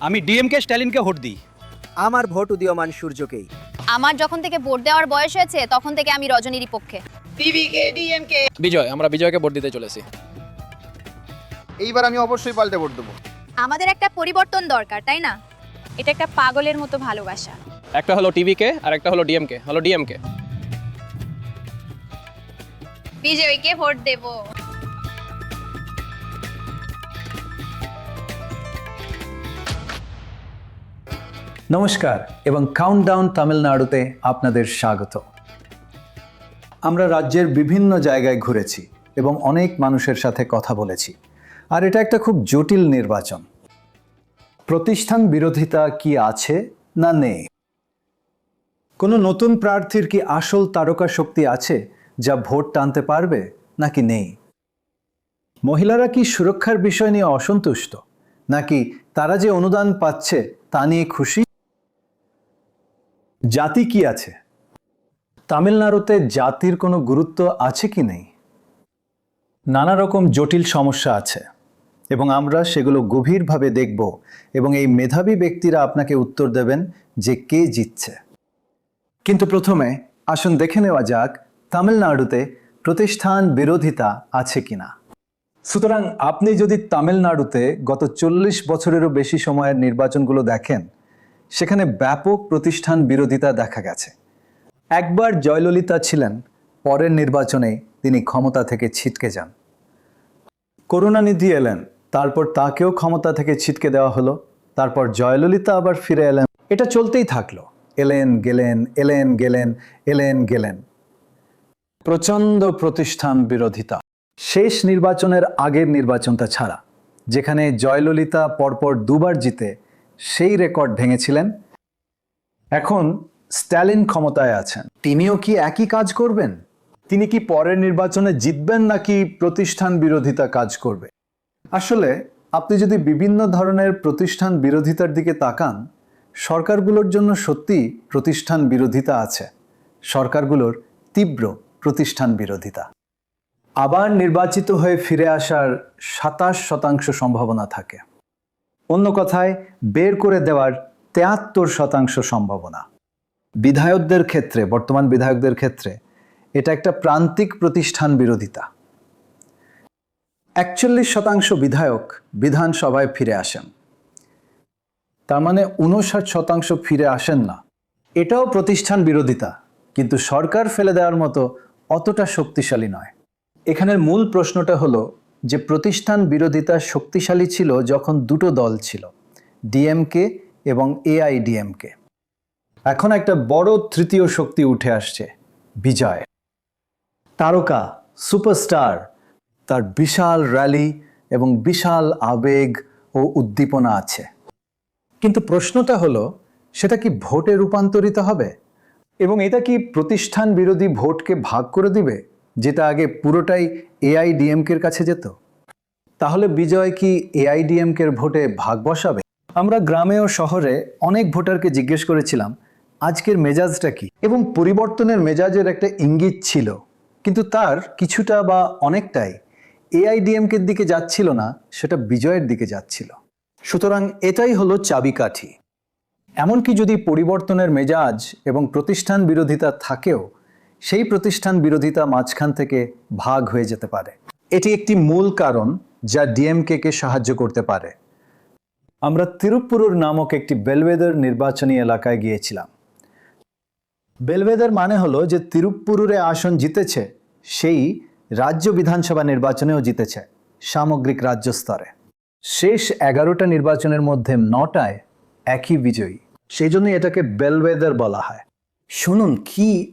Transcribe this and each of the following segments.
আমি ডিএমকে স্ট্যালিনকে ভোট দিই। আমার ভোট উদীয়মান সূর্যকেই। আমার যখন থেকে ভোট দেওয়ার বয়স হয়েছে তখন থেকে আমি রজনীরই পক্ষে। বিজয়, আমরা বিজয়কে ভোট দিতে চলেছি। এইবার আমি অবশ্যই পাল্টে ভোট দেবো। আমাদের একটা পরিবর্তন দরকার, তাই না? এটা একটা পাগলের মতো ভালোবাসা। একটা হলো টিভিকে আর একটা হলো ডিএমকে। হলো ডিএমকে। বিজয়কে ভোট দেব। নমস্কার এবং কাউন্টডাউন তামিলনাড়ুতে আপনাদের স্বাগত। আমরা রাজ্যের বিভিন্ন জায়গায় ঘুরেছি এবং অনেক মানুষের সাথে কথা বলেছি, আর এটা একটা খুব জটিল নির্বাচন। প্রতিষ্ঠান বিরোধিতা কি আছে না নেই? কোনো নতুন প্রার্থীর কি আসল তারকা শক্তি আছে যা ভোট টানতে পারবে নাকি নেই? মহিলারা কি সুরক্ষার বিষয় নিয়ে অসন্তুষ্ট, নাকি তারা যে অনুদান পাচ্ছে তা নিয়ে খুশি? জাতি কি আছে? তামিলনাড়ুতে জাতির কোনো গুরুত্ব আছে কি নেই? নানা রকম জটিল সমস্যা আছে এবং আমরা সেগুলো গভীরভাবে দেখব এবং এই মেধাবী ব্যক্তিরা আপনাকে উত্তর দেবেন যে কে জিতছে। কিন্তু প্রথমে আসুন দেখে নেওয়া যাক তামিলনাড়ুতে প্রতিষ্ঠান বিরোধিতা আছে কিনা। সুতরাং আপনি যদি তামিলনাড়ুতে গত 40 বছরেরও বেশি সময়ের নির্বাচনগুলো দেখেন, সেখানে ব্যাপক প্রতিষ্ঠান বিরোধিতা দেখা গেছে। একবার জয়ললিতা ছিলেন, পরের নির্বাচনে তিনি ক্ষমতা থেকে ছিটকে যান। করুণানিধি এলেন, তারপর তাকেও ক্ষমতা থেকে ছিটকে দেওয়া হলো। তারপর জয়ললিতা আবার ফিরে এলেন। এটা চলতেই থাকলো, এলেন গেলেন, এলেন গেলেন, এলেন গেলেন। প্রচণ্ড প্রতিষ্ঠান বিরোধিতা। শেষ নির্বাচনের আগের নির্বাচনটা ছাড়া, যেখানে জয়ললিতা পরপর দুবার জিতে সেই রেকর্ড ভেঙেছিলেন, এখন স্ট্যালিন ক্ষমতায় আছেন। তিনিও কি একই কাজ করবেন? তিনি কি পরের নির্বাচনে জিতবেন নাকি প্রতিষ্ঠান বিরোধিতা কাজ করবে? আসলে আপনি যদি বিভিন্ন ধরনের প্রতিষ্ঠান বিরোধিতার দিকে তাকান, সরকারগুলোর জন্য সত্যি প্রতিষ্ঠান বিরোধিতা আছে। সরকারগুলোর তীব্র প্রতিষ্ঠান বিরোধিতা। আবার নির্বাচিত হয়ে ফিরে আসার 27% সম্ভাবনা থাকে। অন্য কথায়, বের করে দেওয়ার 73% সম্ভাবনা। বিধায়কদের ক্ষেত্রে, বর্তমান বিধায়কদের ক্ষেত্রে এটা একটা প্রান্তিক প্রতিষ্ঠান বিরোধিতা। 41% বিধায়ক বিধানসভায় ফিরে আসেন, তার মানে 59% ফিরে আসেন না। এটাও প্রতিষ্ঠান বিরোধিতা, কিন্তু সরকার ফেলে দেওয়ার মতো অতটা শক্তিশালী নয়। এখানের মূল প্রশ্নটা হলো যে প্রতিষ্ঠান বিরোধিতা শক্তিশালী ছিল যখন দুটো দল ছিল, ডিএমকে এবং এআইডিএমকে। এখন একটা বড় তৃতীয় শক্তি উঠে আসছে, বিজয়। তারকা, সুপারস্টার, তার বিশাল র্যালি এবং বিশাল আবেগ ও উদ্দীপনা আছে। কিন্তু প্রশ্নটা হলো, সেটা কি ভোটে রূপান্তরিত হবে? এবং এটা কি প্রতিষ্ঠান বিরোধী ভোটকে ভাগ করে দিবে, যেটা আগে পুরোটাই এআইডিএমকের কাছে যেত? তাহলে বিজয় কি এআইডিএমকের ভোটে ভাগ বসাবে? আমরা গ্রামে ও শহরে অনেক ভোটারকে জিজ্ঞেস করেছিলাম আজকের মেজাজটা কি, এবং পরিবর্তনের মেজাজের একটা ইঙ্গিত ছিল, কিন্তু তার কিছুটা বা অনেকটাই এআইডিএমকের দিকে যাচ্ছিল না, সেটা বিজয়ের দিকে যাচ্ছিল। সুতরাং এটাই হলো চাবিকাঠি। এমনকি যদি পরিবর্তনের মেজাজ এবং প্রতিষ্ঠান বিরোধিতা থাকেও, সেই প্রতিষ্ঠান বিরোধিতা মাঝখান থেকে ভাগ হয়ে যেতে পারে। এটি একটি মূল কারণ যা ডিএমকে সাহায্য করতে পারে। আমরা তিরুপ্পুরুর নামক একটি বেলভেদার নির্বাচনী এলাকায় গিয়েছিলাম। বেলভেদার মানে হলো যে তিরুপ্পুরুরে আসন জিতেছে সেই রাজ্য বিধানসভা নির্বাচনেও জিতেছে সামগ্রিক রাজ্য স্তরে। শেষ 11টা নির্বাচনের মধ্যে 9টায় একই বিজয়ী, সেই জন্য এটাকে বেলভেদার বলা হয়। শুনুন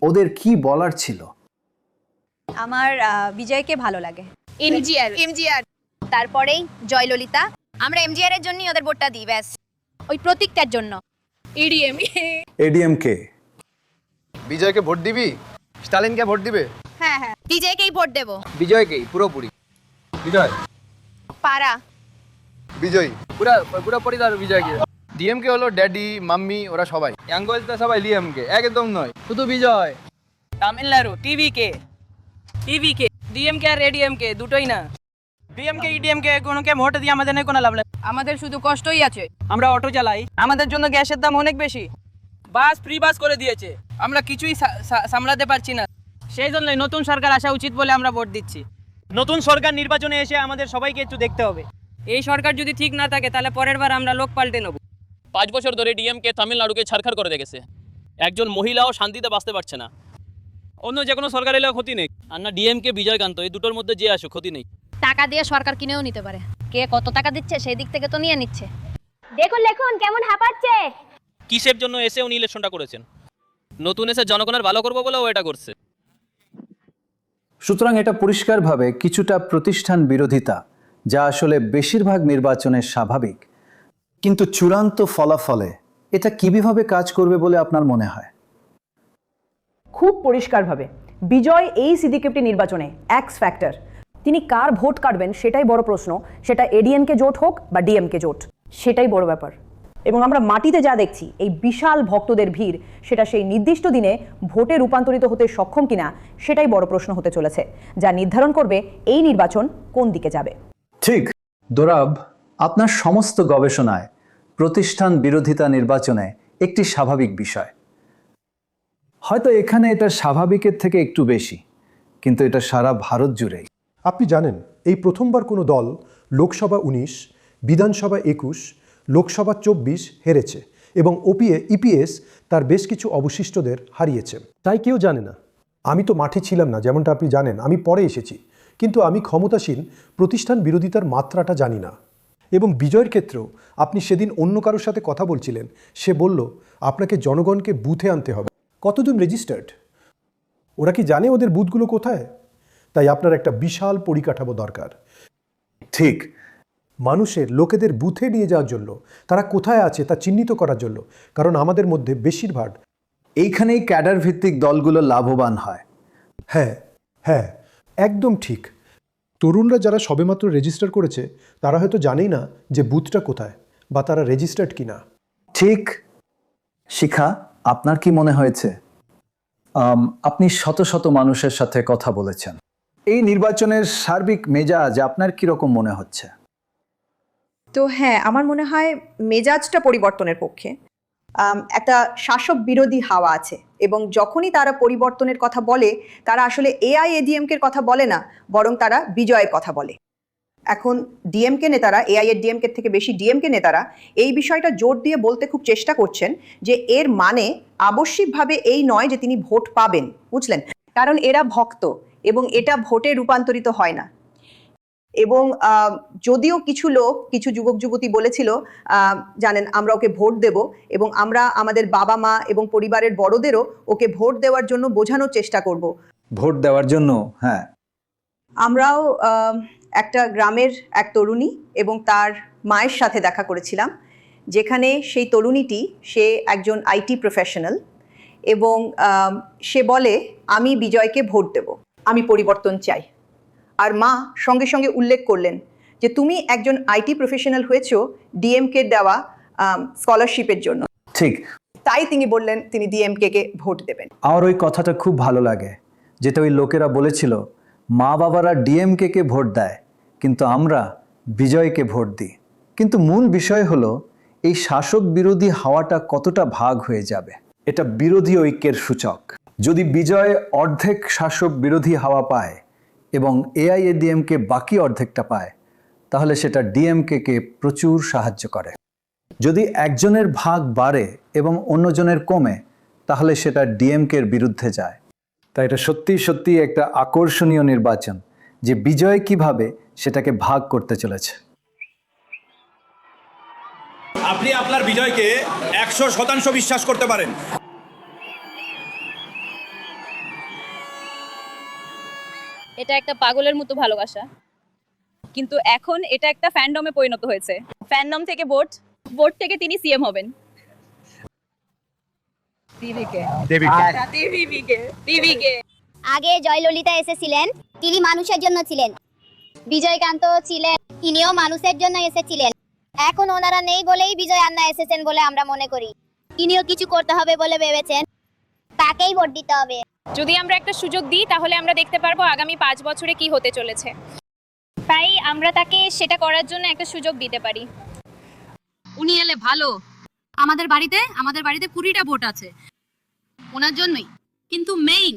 ওদের কি বলার ছিল। আমার বিজয়কে ভালো লাগে। এমজিআর তারপরেই জয়ললিতা। আমরা এমজিআর এর জন্যই ওদের ভোটটা দিই, ব্যাস ওই প্রতীকটার জন্য। ইডিএম এডিএমকে। বিজয়কে ভোট দিবি? স্টালিনকে ভোট দিবে? হ্যাঁ, বিজয়কেই ভোট দেব। বিজয়কেই পুরোপুরি। বিজয়। পারা বিজয়। পুরো পরিবার বিজয়কে। ডিএমকে হলো ড্যাডি, মাম্মি, ওরা সবাই। ইয়াঙ্গলটা সবাই ডিএমকে, একদম নয়, শুধু বিজয়। তামিলনাড়ু টিভিকে ডিএমকে আর এডিএমকে দুটোই না। ডিএমকে ইডিএমকে কোনোকে ভোট দিয়ে আমাদের নেই কোনো লাভ নেই। আমাদের শুধু কষ্টই আছে। আমরা অটো চালাই, আমাদের জন্য গ্যাসের দাম অনেক বেশি, বাস ফ্রি বাস করে দিয়েছে, আমরা কিছুই সামলাতে পারছি না। সেই জন্যই নতুন সরকার আসা উচিত বলে আমরা ভোট দিচ্ছি। নতুন সরকার নির্বাচনে এসে আমাদের সবাইকে একটু দেখতে হবে। এই সরকার যদি ঠিক না থাকে তাহলে পরের বার আমরা লোক পাল্টে নেব। 5 বছর ধরে ডিএমকে তামিলনাড়ুকে ছারখার করে রেখেছে। একজন মহিলাও শান্তিতে বাঁচতে পারছে না। অন্য যে কোনো সরকার এলে ক্ষতি নেই, আর না ডিএমকে বিজয়কান্ত, এই দুটোর মধ্যে যে আসুক ক্ষতি নেই। টাকা দিয়ে সরকার কিনেও নিতে পারে, কে কত টাকা দিচ্ছে সেই দিক থেকে তো নিয়ে নিচ্ছে। দেখুন কেমন হাঁপাচ্ছে। কিসের জন্য এসে উনি ইলেকশনটা করেছেন? নতুন এসে জনগণের ভালো করবো বলে ও এটা করছে। সুতরাং এটা পরিষ্কারভাবে কিছুটা প্রতিষ্ঠান বিরোধিতা, যা আসলে বেশিরভাগ নির্বাচনে স্বাভাবিক। কিন্তু চূড়ান্ত ফলাফলে এটা কিভাবে কাজ করবে বলে আপনার মনে হয়? খুব পরিষ্কারভাবে বিজয় এই সিডিকেপটি নির্বাচনে এক্স ফ্যাক্টর। তিনি কার ভোট কাটবেন সেটাই বড় প্রশ্ন, সেটা এডিএমকে জোট হোক বা ডিএমকে জোট, সেটাই বড় ব্যাপার। এবং আমরা মাটিতে যা দেখছি, এই বিশাল ভক্তদের ভিড়, সেটা সেই নির্দিষ্ট দিনে ভোটে রূপান্তরিত হতে সক্ষম কিনা সেটাই বড় প্রশ্ন হতে চলেছে, যা নির্ধারণ করবে এই নির্বাচন কোন দিকে যাবে। ঠিক দোরাব, আপনার সমস্ত গবেষণায় প্রতিষ্ঠান বিরোধিতা নির্বাচনে একটি স্বাভাবিক বিষয়। হয়তো এখানে এটা স্বাভাবিকের থেকে একটু বেশি, কিন্তু এটা সারা ভারত জুড়েই। আপনি জানেন, এই প্রথমবার কোনো দল লোকসভা 19, বিধানসভা 21, লোকসভা 24 হেরেছে এবং ইপিএস তার বেশ কিছু অবশিষ্টদের হারিয়েছে। তাই কেউ জানে না। আমি তো মাঠে ছিলাম না, যেমনটা আপনি জানেন, আমি পরে এসেছি, কিন্তু আমি ক্ষমতাসীন প্রতিষ্ঠান বিরোধিতার মাত্রাটা জানি না। এবং বিজয়ের ক্ষেত্রেও আপনি সেদিন অন্য কারোর সাথে কথা বলছিলেন, সে বলল আপনাকে জনগণকে বুথে আনতে হবে। কতজন রেজিস্টার্ড? ওরা কি জানে ওদের বুথগুলো কোথায়? তাই আপনার একটা বিশাল পরিকাঠামো দরকার। ঠিক, মানুষের লোকেদের বুথে নিয়ে যাওয়ার জন্য, তারা কোথায় আছে তা চিহ্নিত করার জন্য, কারণ আমাদের মধ্যে বেশিরভাগ এইখানেই ক্যাডার ভিত্তিক দলগুলো লাভবান হয়। হ্যাঁ হ্যাঁ, একদম ঠিক। তরুণরা যারা সবেমাত্র রেজিস্টার করেছে তারা হয়তো জানেই না যে বুথটা কোথায় বা তারা রেজিস্টার্ড কিনা। ঠিক। শিখা, আপনার কি মনে হয়েছে? আপনি শত শত মানুষের সাথে কথা বলেছেন, এই নির্বাচনের সার্বিক মেজাজ আপনার কিরকম মনে হচ্ছে? তো হ্যাঁ, আমার মনে হয় মেজাজটা পরিবর্তনের পক্ষে। একটা শাসক বিরোধী হাওয়া আছে, এবং যখনই তারা পরিবর্তনের কথা বলে, তারা আসলে এআইএডিএমকের কথা বলে না, বরং তারা বিজয়ের কথা বলে। এখন ডিএমকে নেতারা, এআইএডিএমকে থেকে বেশি ডিএমকে নেতারা এই বিষয়টা জোর দিয়ে বলতে খুব চেষ্টা করছেন যে এর মানে আবশ্যিকভাবে এই নয় যে তিনি ভোট পাবেন, বুঝলেন? কারণ এরা ভক্ত এবং এটা ভোটে রূপান্তরিত হয় না। এবং যদিও কিছু লোক, কিছু যুবক যুবতী বলেছিল, জানেন, আমরা ওকে ভোট দেব এবং আমরা আমাদের বাবা মা এবং পরিবারের বড়দেরও ওকে ভোট দেওয়ার জন্য বোঝানোর চেষ্টা করব। ভোট দেওয়ার জন্য? হ্যাঁ। আমরাও একটা গ্রামের এক তরুণী এবং তার মায়ের সাথে দেখা করেছিলাম, যেখানে সেই তরুণীটি, সে একজন আইটি প্রফেশনাল, এবং সে বলে আমি বিজয়কে ভোট দেব, আমি পরিবর্তন চাই। আর মা সঙ্গে সঙ্গে উল্লেখ করলেন যে তুমি একজন আইটি প্রফেশনাল হয়েছো ডিএমকে দেওয়া স্কলারশিপের জন্য। ঠিক। তাই তিনি বললেন তিনি ডিএমকে কে ভোট দেবেন। আমার ওই কথাটা খুব ভালো লাগে, যেটা ওই লোকেরা বলেছিল মা বাবারা ডিএমকে কে ভোট দেয় কিন্তু আমরা বিজয়কে ভোট দিই। কিন্তু মূল বিষয় হলো এই শাসক বিরোধী হাওয়াটা কতটা ভাগ হয়ে যাবে। এটা বিরোধী ঐক্যের সূচক। যদি বিজয় অর্ধেক শাসক বিরোধী হাওয়া পায় এবং এআইএডিএমকে বাকি অর্ধেকটা পায়, তাহলে সেটা ডিএমকে কে প্রচুর সাহায্য করে। যদি একজনের ভাগ বাড়ে এবং অন্যজনের কমে, তাহলে সেটা ডিএমকের বিরুদ্ধে যায়। তাই এটা সত্যি সত্যি একটা আকর্ষণীয় নির্বাচন, যে বিজয় কিভাবে সেটাকে ভাগ করতে চলেছে। আপনি আপনার বিজয়কে 100% বিশ্বাস করতে পারেন। এটা একটা পাগলের মতো ভালোবাসা, কিন্তু এখন এটা একটা ফ্যান্ডমে পরিণত হয়েছে। ফ্যান্ডম থেকে ভোট, ভোট থেকে তিনি সিএম হবেন। আগে জয়ললিতা এসেছিলেন, তিনি মানুষের জন্য ছিলেন। বিজয়কান্ত ছিলেন, তিনিও মানুষের জন্য এসেছিলেন। এখন ওনারা নেই বলেই বিজয় আন্না এসেছেন বলে আমরা মনে করি। তিনিও কিছু করতে হবে বলে ভেবেছেন, তাকেই ভোট দিতে হবে। যদি আমরা একটা সুযোগ দিই তাহলে আমরা দেখতে পারবো আগামী 5 বছরে কি হতে চলেছে। তাই আমরা তাকে সেটা করার জন্য একটা সুযোগ দিতে পারি। উনি এলে ভালো। আমাদের বাড়িতে 20টা ভোট আছে ওনার জন্যই, কিন্তু মেইন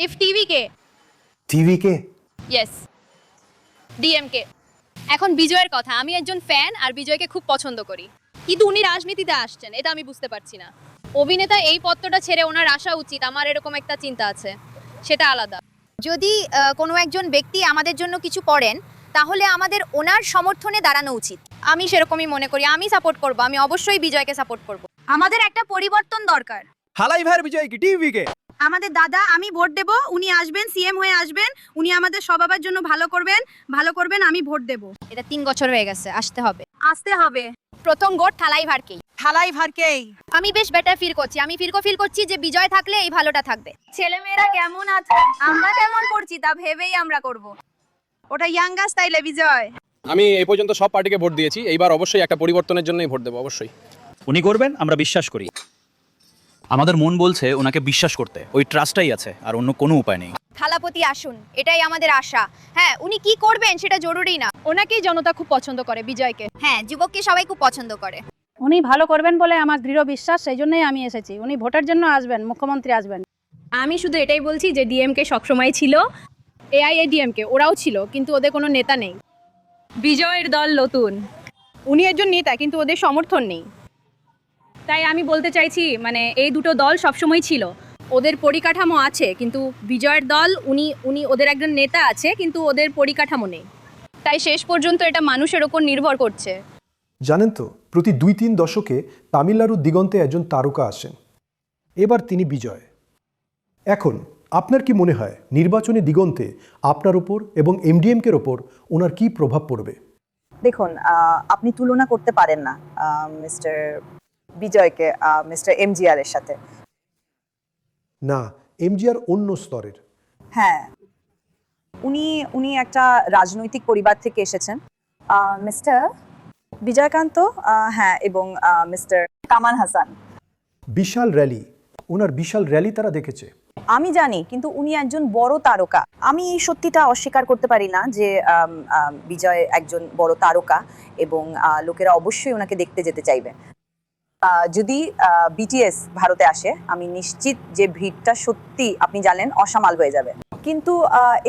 ইফ টিভি কে টিভিকে ইয়েস ডিএমকে। এখন বিজয়ের কথা, আমি একজন ফ্যান আর বিজয়কে খুব পছন্দ করি, কিন্তু উনি রাজনীতিতে আসছেন এটা আমি বুঝতে পারছি না। অভিনেতা এই পত্রটা ছেড়ে ওনার আসা উচিত, আমার এরকম একটা চিন্তা আছে, সেটা আলাদা। যদি কোনো একজন ব্যক্তি আমাদের জন্য কিছু করেন তাহলে আমাদের ওনার সমর্থনে দাঁড়ানো উচিত। আমি সেরকমই মনে করি, আমি সাপোর্ট করব, আমি অবশ্যই বিজয়কে সাপোর্ট করব। আমাদের একটা পরিবর্তন দরকার। হালাই ভাইয়ের বিজয় কি টিভিকে? আমাদের দাদা, আমি ভোট দেব, উনি আসবেন, সিএম হয়ে আসবেন, উনি আমাদের সবার জন্য ভালো করবেন, আমি ভোট দেব। এটা 3 বছর হয়ে গেছে, আসতে হবে। প্রথম ভোট থালাই ভারকেই। হালাই ভারকেই। আমি বেশ বেটার ফিল করছি, আমি ফিল করছি যে বিজয় থাকলে এই ভালোটা থাকবে। ছেলেমেয়েরা কেমন আছে, আমরা কেমন করছি তা ভেবেই আমরা করব। ওটা ইয়াঙ্গা স্টাইলে বিজয়। আমি এই পর্যন্ত সব পার্টিকে ভোট দিয়েছি, এইবার অবশ্যই একটা পরিবর্তনের জন্যই ভোট দেবো অবশ্যই। উনি করবেন, আমরা বিশ্বাস করি। আমাদের মন বলছে ওনাকে বিশ্বাস করতে, ওই ট্রাস্টটাই আছে, আর অন্য কোনো উপায় নেই। থালাপতি আসুন, এটাই আমাদের আশা। হ্যাঁ, উনি কি করবেন সেটা জরুরি না। ওনাকেই জনতা খুব পছন্দ করে, বিজয়কে। হ্যাঁ, যুবককে সবাই খুব পছন্দ করে। উনি ভালো করবেন বলে আমার দৃঢ় বিশ্বাস, সেই জন্যই আমি এসেছি। উনি ভোটের জন্য আসবেন, মুখ্যমন্ত্রী আসবেন। আমি শুধু এটাই বলছি যে ডিএমকে সবসময় ছিল, এআইএডিএমকে ওরাও ছিল, কিন্তু ওদের কোনো নেতা নেই। বিজয়ের দল নতুন, উনি একজন নেতা কিন্তু ওদের সমর্থন নেই। তাই আমি বলতে চাইছি, মানে এই দুটো দল সবসময় ছিল, ওদের পরিকাঠামো আছে, কিন্তু বিজয়ের দল উনি ওদের একজন নেতা আছে, কিন্তু ওদের পরিকাঠামো নেই। তাই শেষ পর্যন্ত এটা মানুষের ওপর নির্ভর করছে। জানেন তো, প্রতি 2-3 দশকে তামিলনাড়ুর দিগন্তে একজন তারকা আসেন। এবার তিনি বিজয়। এখন আপনার কি মনে হয় নির্বাচনী দিগন্তে আপনার ওপর এবং এমডিএমকের ওপর ওনার কি প্রভাব পড়বে? দেখুন, আপনি তুলনা করতে পারেন না মিস্টার বিজয়কে মিস্টার এমজিআর এর সাথে। না, এমজিআর অন্য স্তরের। হ্যাঁ, উনি একটা রাজনৈতিক পরিবার থেকে এসেছেন। মিস্টার বিজয়কান্ত, হ্যাঁ, এবং মিস্টার কামাল হাসান। বিশাল র্যালি, ওনার বিশাল র্যালি তারা দেখেছে। আমি জানি, কিন্তু উনি একজন বড় তারকা। আমি এই সত্যিটা অস্বীকার করতে পারি না যে বিজয় একজন বড় তারকা, এবং লোকেরা অবশ্যই ওনাকে দেখতে যেতে চাইবে। যদি বিটিএস ভারতে আসে, আমি নিশ্চিত যে ভিড়টা সত্যি, আপনি জানেন, অসামাল হয়ে যাবে। কিন্তু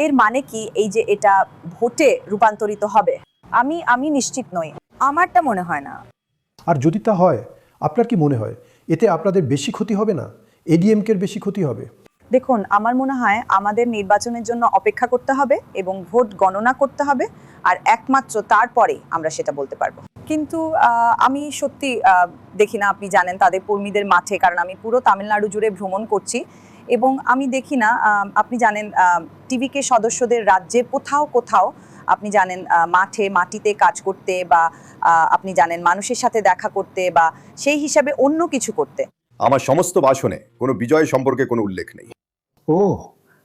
এর মানে কি এই যে এটা ভোটে রূপান্তরিত হবে? আমি নিশ্চিত নই, আমারটা মনে হয় না। আর যদি তা হয়, আপনার কি মনে হয় এতে আপনাদের বেশি ক্ষতি হবে না, এডিএমকের বেশি ক্ষতি হবে? দেখুন, আমার মনে হয় আমাদের নির্বাচনের জন্য অপেক্ষা করতে হবে এবং ভোট গণনা করতে হবে, আর একমাত্র তারপরে আমরা সেটা বলতে পারবো। কিন্তু আমি সত্যি দেখি না, আপনি জানেন, তাদের কর্মীদের মাঠে, কারণ আমি পুরো তামিলনাড়ু জুড়ে ভ্রমণ করছি, এবং আমি দেখি না, আপনি জানেন, টিভিকে সদস্যদের রাজ্যে কোথাও আপনি জানেন মাটিতে কাজ করতে, বা আপনি জানেন মানুষের সাথে দেখা করতে, বা সেই হিসাবে অন্য কিছু করতে। আমার সমস্ত ভাষণে কোনো বিজয় সম্পর্কে কোনো উল্লেখ নেই। ও,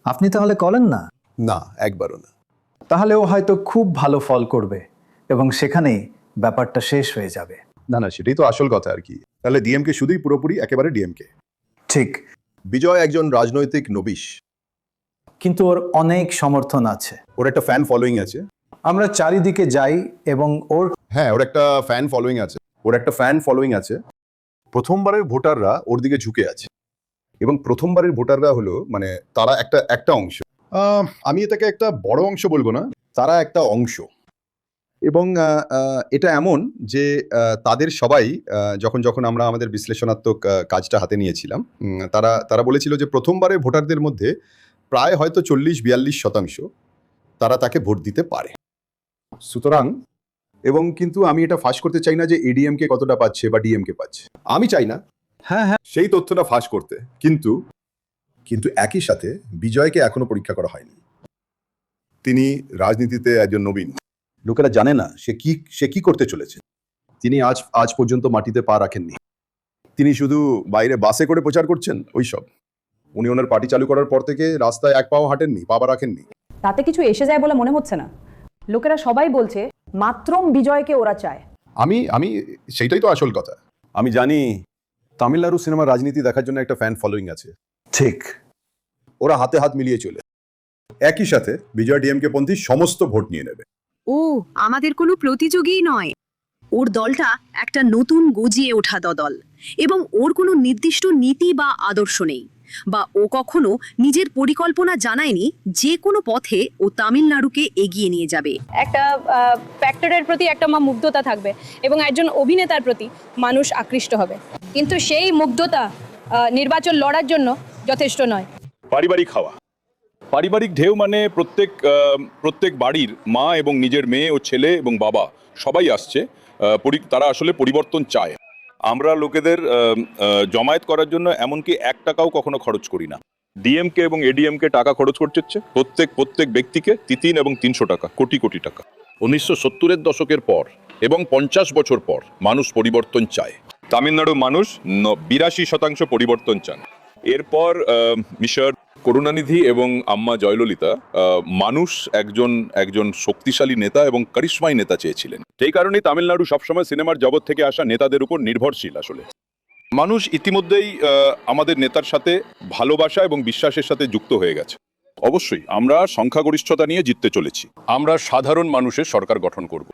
আপনি তাহলে করেন না? না, একবারও না। তাহলে ও হয়তো খুব ভালো ফল করবে এবং সেখানেই ব্যাপারটা শেষ হয়ে যাবে। না, সেটাই তো আসল কথা আর কি। তাহলে ডিএমকে শুধুই পুরোপুরি একেবারে ডিএমকে। ঠিক, বিজয় একজন রাজনৈতিক নবিশ, কিন্তু ওর অনেক সমর্থন আছে। ওর একটা ফ্যান ফলোয়িং আছে। আমরা চারিদিকে যাই এবং হ্যাঁ, ওর একটা ফ্যান ফলোয়িং আছে। প্রথমবারের ভোটাররা ওর দিকে ঝুঁকে আছে, এবং প্রথমবারের ভোটাররা হলো, মানে তারা একটা অংশ, আমি এটাকে একটা বড় অংশ বলবো না, তারা একটা অংশ। এবং এটা এমন যে তাদের সবাই যখন আমরা আমাদের বিশ্লেষণাত্মক কাজটা হাতে নিয়েছিলাম, তারা বলেছিল যে প্রথমবারের ভোটারদের মধ্যে প্রায় হয়তো 40-42% তারা তাকে ভোট দিতে পারে। সুতরাং, এবং কিন্তু আমি এটা ফাঁস করতে চাই না যে এডিএমকে কতটা পাচ্ছে বা ডিএমকে পাচ্ছে, আমি চাই না হ্যাঁ সেই তথ্যটা ফাঁস করতে। কিন্তু একই সাথে বিজয়কে এখনো পরীক্ষা করা হয়নি। তিনি রাজনীতিতে একজন নবীন, লোকেরা জানে না সে কি করতে চলেছে। তিনি আজ পর্যন্ত মাটিতে পা রাখেননি। তিনি শুধু বাইরে বাসে করে প্রচার করছেন, ওইসব। উনি ওনার পার্টি চালু করার পর থেকে রাস্তায় এক পাও হাঁটেননি, পা রাখেননি। তাতে কিছু এসে যায় বলে মনে হচ্ছে না। লোকেরা সবাই বলছে মাত্রম বিজয়কে ওরা চায়। আমি সেইটাই তো আসল কথা। আমি জানি তামিলনাড়ু সিনেমার রাজনীতি দেখার জন্য একটা ফ্যান ফলোয়িং আছে। ঠিক, ওরা হাতে হাত মিলিয়ে চলে। একই সাথে বিজয় ডিএমকে পন্থী সমস্ত ভোট নিয়ে নেবে। ও আমাদের কোনো প্রতিযোগীই নয়, ওর দলটা একটা নতুন গজিয়ে ওঠা দল এবং ওর কোনো নির্দিষ্ট নীতি বা আদর্শ নেই, বা ও কখনো নিজের পরিকল্পনা জানায়নি যে কোনো পথে ও তামিলনাড়ুকে এগিয়ে নিয়ে যাবে। একটা ফ্যাক্টরের প্রতি একটা মুগ্ধতা থাকবে এবং একজন অভিনেতার প্রতি মানুষ আকৃষ্ট হবে, কিন্তু সেই মুগ্ধতা নির্বাচন লড়ার জন্য যথেষ্ট নয়। পারিবারিক হাওয়া, পারিবারিক ঢেউ মানে প্রত্যেক বাড়ির মা এবং নিজের মেয়ে ও ছেলে এবং বাবা সবাই আসছে। তারা আসলে পরিবর্তন চায়। আমরা লোকেদের জমায়েত করার জন্য এমনকি 1 টাকাও কখনো খরচ করি না। ডিএমকে এবং এডিএমকে টাকা খরচ করছে প্রত্যেক ব্যক্তিকে 3 এবং 300 টাকা, কোটি কোটি টাকা। 1970-এর দশকের পর এবং 50 বছর পর মানুষ পরিবর্তন চায়। তামিলনাড়ুর মানুষ 82% পরিবর্তন চান। এরপর মিস্টার করুণানিধি এবং আম্মা জয়ললিতা মানুষ একজন শক্তিশালী নেতা এবং কারিশমাই নেতা চেয়েছিলেন। সেই কারণেই তামিলনাড়ু সবসময় সিনেমার জগৎ থেকে আসা নেতাদের উপর নির্ভরশীল। আসলে মানুষ ইতিমধ্যেই আমাদের নেতার সাথে ভালোবাসা এবং বিশ্বাসের সাথে যুক্ত হয়ে গেছে। অবশ্যই আমরা সংখ্যাগরিষ্ঠতা নিয়ে জিততে চলেছি। আমরা সাধারণ মানুষের সরকার গঠন করব।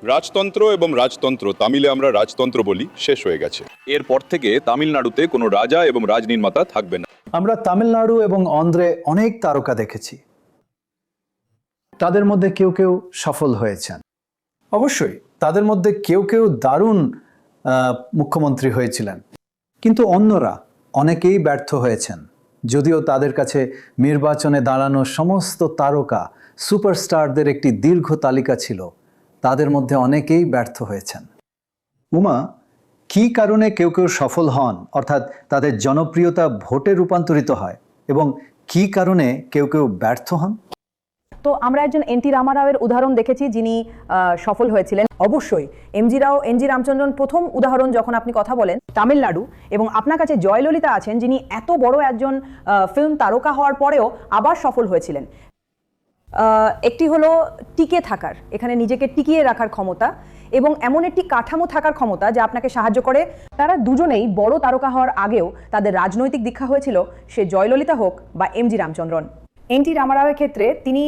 রাজতন্ত্র এবং রাজতন্ত্র, তামিলে আমরা রাজতন্ত্র বলি, শেষ হয়ে গেছে। এরপর থেকে তামিলনাড়ুতে কোনো রাজা এবং রাজনির্মাতা থাকবে না। আমরা তামিলনাড়ু এবং অন্ধ্রে অনেক তারকা দেখেছি, তাদের মধ্যে কেউ কেউ সফল হয়েছেন, অবশ্যই তাদের মধ্যে কেউ কেউ দারুণ মুখ্যমন্ত্রী হয়েছিলেন, কিন্তু অন্যরা অনেকেই ব্যর্থ হয়েছেন। যদিও তাদের কাছে নির্বাচনে দাঁড়ানো সমস্ত তারকা সুপারস্টারদের একটি দীর্ঘ তালিকা ছিল, তাদের মধ্যে অনেকেই ব্যর্থ হয়েছেন। উমা, কী কারণে কেউ কেউ সফল হন, অর্থাৎ তাদের জনপ্রিয়তা ভোটে রূপান্তরিত হয়, এবং কী কারণে কেউ কেউ ব্যর্থ হন? তো আমরা একজন এনটি রামারাওয়ের উদাহরণ দেখেছি, যিনি সফল হয়েছিলেন। অবশ্যই এনজি রামচন্দ্রন প্রথম উদাহরণ যখন আপনি কথা বলেন তামিলনাড়ু, এবং আপনার কাছে জয়ললিতা আছেন, যিনি এত বড় একজন ফিল্ম তারকা হওয়ার পরেও আবার সফল হয়েছিলেন। একটি হলো টিকে থাকার, এখানে নিজেকে টিকিয়ে রাখার ক্ষমতা, এবং এমন একটি কাঠামো থাকার ক্ষমতা যা আপনাকে সাহায্য করে। তারা দুজনেই বড় তারকা হওয়ার আগেও তাদের রাজনৈতিক দীক্ষা হয়েছিল, সে জয়ললিতা হোক বা এমজি রামচন্দ্রন। এনটি রামারাওয়ের ক্ষেত্রে তিনি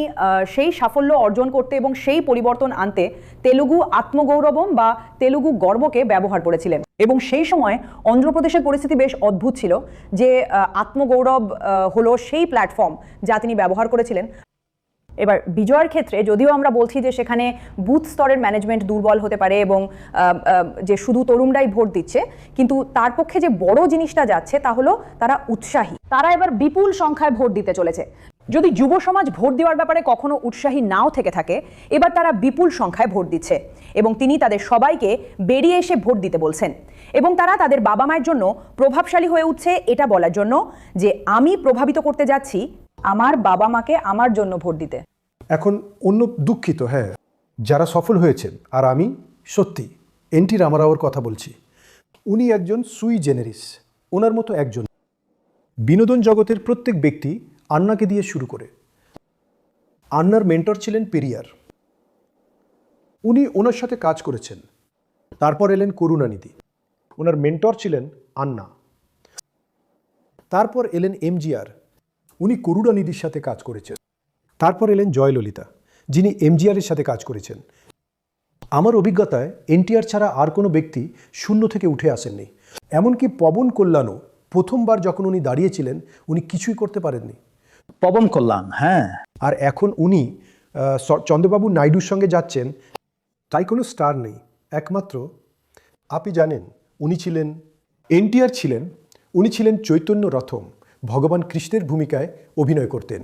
সেই সাফল্য অর্জন করতে এবং সেই পরিবর্তন আনতে তেলুগু আত্মগৌরবম বা তেলুগু গর্বকে ব্যবহার করেছিলেন, এবং সেই সময় অন্ধ্রপ্রদেশের পরিস্থিতি বেশ অদ্ভুত ছিল, যে আত্মগৌরব হলো সেই প্ল্যাটফর্ম যা তিনি ব্যবহার করেছিলেন। এবার বিজয়ের ক্ষেত্রে যদিও আমরা বলছি যে সেখানে বুথ স্তরের ম্যানেজমেন্ট দুর্বল হতে পারে এবং যে শুধু তরুণরাই ভোট দিচ্ছে, কিন্তু তার পক্ষে যে বড় জিনিসটা যাচ্ছে তা হলো তারা উৎসাহী, তারা এবার বিপুল সংখ্যায় ভোট দিতে চলেছে। যদি যুব সমাজ ভোট দেওয়ার ব্যাপারে কখনো উৎসাহী নাও থেকে থাকে, এবার তারা বিপুল সংখ্যায় ভোট দিচ্ছে, এবং তিনি তাদের সবাইকে বেরিয়ে এসে ভোট দিতে বলছেন, এবং তারা তাদের বাবা মায়ের জন্য প্রভাবশালী হয়ে উঠছে এটা বলার জন্য যে আমি প্রভাবিত করতে যাচ্ছি আমার বাবা মাকে আমার জন্য ভোট দিতে। এখন অন্য দুঃখিত, হ্যাঁ, যারা সফল হয়েছেন, আর আমি সত্যি এনটি রামারাওর কথা বলছি। উনি একজন সুই জেনারিস, ওনার মতো একজন। বিনোদন জগতের প্রত্যেক ব্যক্তি আন্নাকে দিয়ে শুরু করে। আন্নার মেন্টর ছিলেন পেরিয়ার, উনি ওনার সাথে কাজ করেছেন। তারপর এলেন করুণানিধি, ওনার মেন্টর ছিলেন আন্না। তারপর এলেন এমজিআর, উনি করুণানিধির সাথে কাজ করেছেন। তারপর এলেন জয়ললিতা, যিনি এমজিআরের সাথে কাজ করেছেন। আমার অভিজ্ঞতায় এনটিআর ছাড়া আর কোনো ব্যক্তি শূন্য থেকে উঠে আসেননি। এমনকি পবন কল্যাণও প্রথমবার যখন উনি দাঁড়িয়েছিলেন, উনি কিছুই করতে পারেননি। পবন কল্যাণ, হ্যাঁ। আর এখন উনি চন্দ্রবাবু নাইডুর সঙ্গে যাচ্ছেন, তাই কোনো স্টার নেই। একমাত্র আপনি জানেন উনি ছিলেন, এনটিআর ছিলেন, উনি ছিলেন চৈতন্য রথম, ভগবান কৃষ্ণের ভূমিকায় অভিনয় করতেন।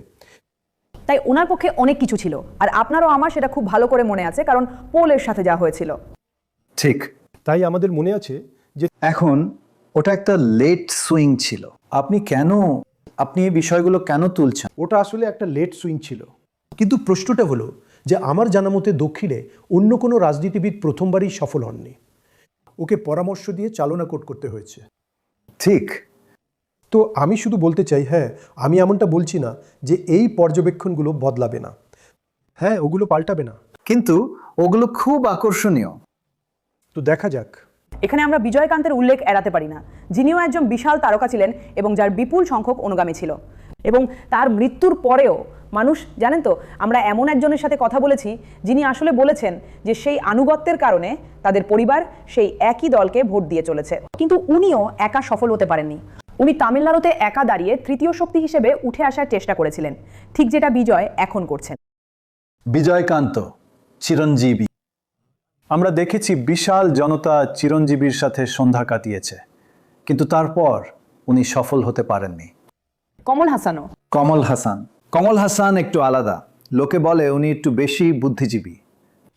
তাই ওনার পক্ষে অনেক কিছু ছিল, আর আপনারও আমার সেটা খুব ভালো করে মনে আছে, কারণ পোলের সাথে যা হয়েছিল। ঠিক, তাই আমাদের মনে আছে যে এখন ওটা একটা লেট সুইং ছিল। আপনি এই বিষয়গুলো কেন তুলছেন? ওটা আসলে একটা লেট সুইং ছিল, কিন্তু প্রশ্নটা হলো যে আমার জানা মতে দক্ষিণে অন্য কোনো রাজনীতিবিদ প্রথমবারই সফল হননি। ওকে পরামর্শ দিয়ে চালনা করতে হয়েছে। ঠিক। তো আমি শুধু বলতে চাই, হ্যাঁ, আমি এমনটা বলছি না যে এই পর্যবেক্ষণগুলো বদলাবে না, হ্যাঁ, ওগুলো পাল্টাবে না, কিন্তু ওগুলো খুব আকর্ষণীয়। তো দেখা যাক। এখানে আমরা বিজয়কান্তের উল্লেখ এড়াতে পারি না, যিনিও একজন বিশাল তারকা ছিলেন এবং যার বিপুল সংখ্যক অনুগামী ছিল, এবং তার মৃত্যুর পরেও মানুষ জানেন তো, আমরা এমন একজনের সাথে কথা বলেছি যিনি আসলে বলেছেন যে সেই আনুগত্যের কারণে তাদের পরিবার সেই একই দলকে ভোট দিয়ে চলেছে। কিন্তু উনিও একা সফল হতে পারেননি। উনি তামিলনাড়ুতে একা দাঁড়িয়ে তৃতীয় শক্তি হিসেবে উঠে আসার চেষ্টা করেছিলেন, ঠিক যেটা বিজয় এখন করছেন। বিজয়কান্ত চিরঞ্জীবী। আমরা দেখেছি বিশাল জনতা চিরঞ্জীবীর সাথে সন্ধ্যা কাটিয়েছে, কিন্তু তারপর উনি সফল হতে পারেননি। কমল হাসান একটু আলাদা। লোকে বলে উনি একটু বেশি বুদ্ধিজীবী।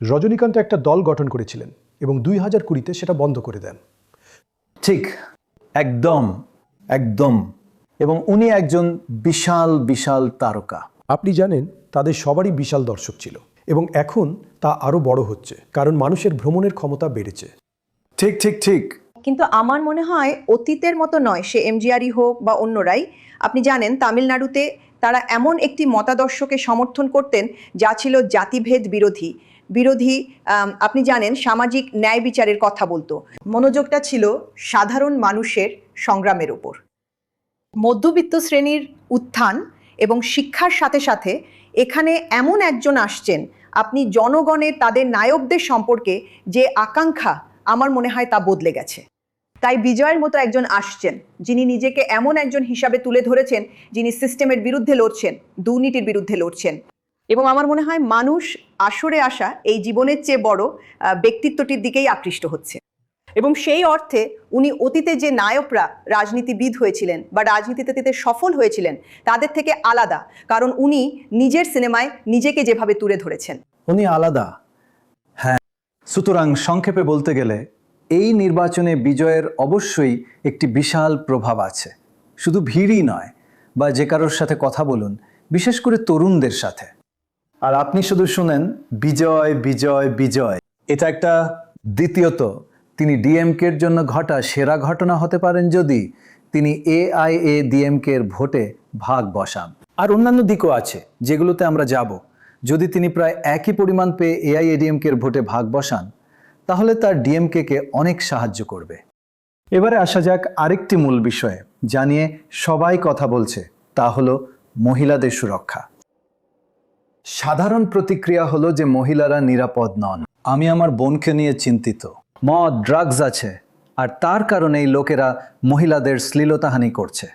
রজনীকান্ত একটা দল গঠন করেছিলেন এবং 2020-তে সেটা বন্ধ করে দেন। ঠিক, একদম একদম। এবং উনি একজন বিশাল বিশাল তারকা। আপনি জানেন তাদের সবারই বিশাল দর্শক ছিল এবং এখন তা আরও বড় হচ্ছে, কারণ মানুষের ভ্রমণের ক্ষমতা বেড়েছে। ঠিক ঠিক ঠিক। কিন্তু আমার মনে হয় অতীতের মতো নয়, সে এমজিআরই হোক বা অন্যরাই। আপনি জানেন তামিলনাড়ুতে তারা এমন একটি মতাদর্শকে সমর্থন করতেন যা ছিল জাতিভেদ বিরোধী। আপনি জানেন সামাজিক ন্যায় বিচারের কথা বলতো। মনোযোগটা ছিল সাধারণ মানুষের সংগ্রামের উপর। মধ্যবিত্ত শ্রেণীর উত্থান এবং শিক্ষার সাথে সাথে এখানে এমন একজন আসছেন, আপনি জনগণের তাদের নায়কদের সম্পর্কে যে আকাঙ্ক্ষা, আমার মনে হয় তা বদলে গেছে। তাই বিজয়ের মতো একজন আসছেন যিনি নিজেকে এমন একজন হিসাবে তুলে ধরেছেন যিনি সিস্টেমের বিরুদ্ধে লড়ছেন, দুর্নীতির বিরুদ্ধে লড়ছেন। এবং আমার মনে হয় মানুষ আসরে আসা এই জীবনের চেয়ে বড় ব্যক্তিত্বটির দিকেই আকৃষ্ট হচ্ছে। এবং সেই অর্থে উনি অতীতে যে নায়করা রাজনীতিবিদ হয়েছিলেন বা রাজনীতিতে সফল হয়েছিলেন তাদের থেকে আলাদা, কারণ উনি নিজের সিনেমায় নিজেকে যেভাবে তুলে ধরেছেন। উনি আলাদা, হ্যাঁ। সুতরাং সংক্ষেপে বলতে গেলে এই নির্বাচনে বিজয়ের অবশ্যই একটি বিশাল প্রভাব আছে। শুধু ভিড়ই নয়, বা যে কারোর সাথে কথা বলুন, বিশেষ করে তরুণদের সাথে। আর আপনি শুধু শুনেন বিজয় বিজয় বিজয়। এটা একটা, দ্বিতীয়ত তিনি ডিএমকের জন্য ঘটা সেরা ঘটনা হতে পারেন যদি তিনি AIADMK এর ভোটে ভাগ বসান। আর অন্যান্য দিকও আছে যেগুলোতে আমরা যাব। যদি তিনি প্রায় একই পরিমাণ পেয়ে AIADMK এর ভোটে ভাগ বসান, তাহলে তার ডিএমকে অনেক সাহায্য করবে। এবারে আসা যাক আরেকটি মূল বিষয়ে যা নিয়ে সবাই কথা বলছে, তা হলো মহিলাদের সুরক্ষা। সাধারণ প্রতিক্রিয়া হলো যে মহিলারা নিরাপদ নন। আমি আমার বোনকে নিয়ে চিন্তিত। মদ, ড্রাগস আছে, আর তার কারণেই লোকেরা মহিলাদের শ্লীলতাহানি করছে।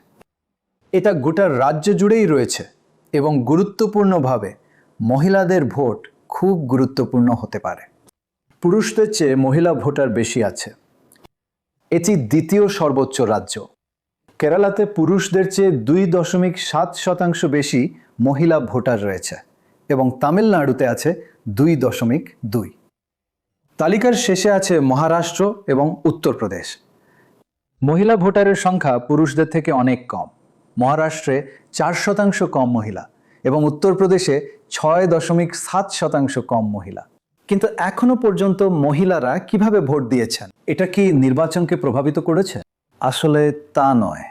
এটা গোটা রাজ্য জুড়েই রয়েছে এবং গুরুত্বপূর্ণভাবে মহিলাদের ভোট খুব গুরুত্বপূর্ণ হতে পারে। পুরুষদের চেয়ে মহিলা ভোটার বেশি আছে। এটি দ্বিতীয় সর্বোচ্চ রাজ্য। কেরালাতে পুরুষদের চেয়ে 2.7% বেশি মহিলা ভোটার রয়েছে এবং তামিলনাড়ুতে আছে 2.2। তালিকার শেষে আছে মহারাষ্ট্র এবং উত্তরপ্রদেশ। মহিলা ভোটারের সংখ্যা পুরুষদের থেকে অনেক কম। মহারাষ্ট্রে 4% কম মহিলা এবং উত্তরপ্রদেশে 6.7% কম মহিলা। কিন্তু এখনো পর্যন্ত মহিলারা কিভাবে ভোট দিয়েছেন? এটা কি নির্বাচনকে প্রভাবিত করেছে? আসলে তা নয়।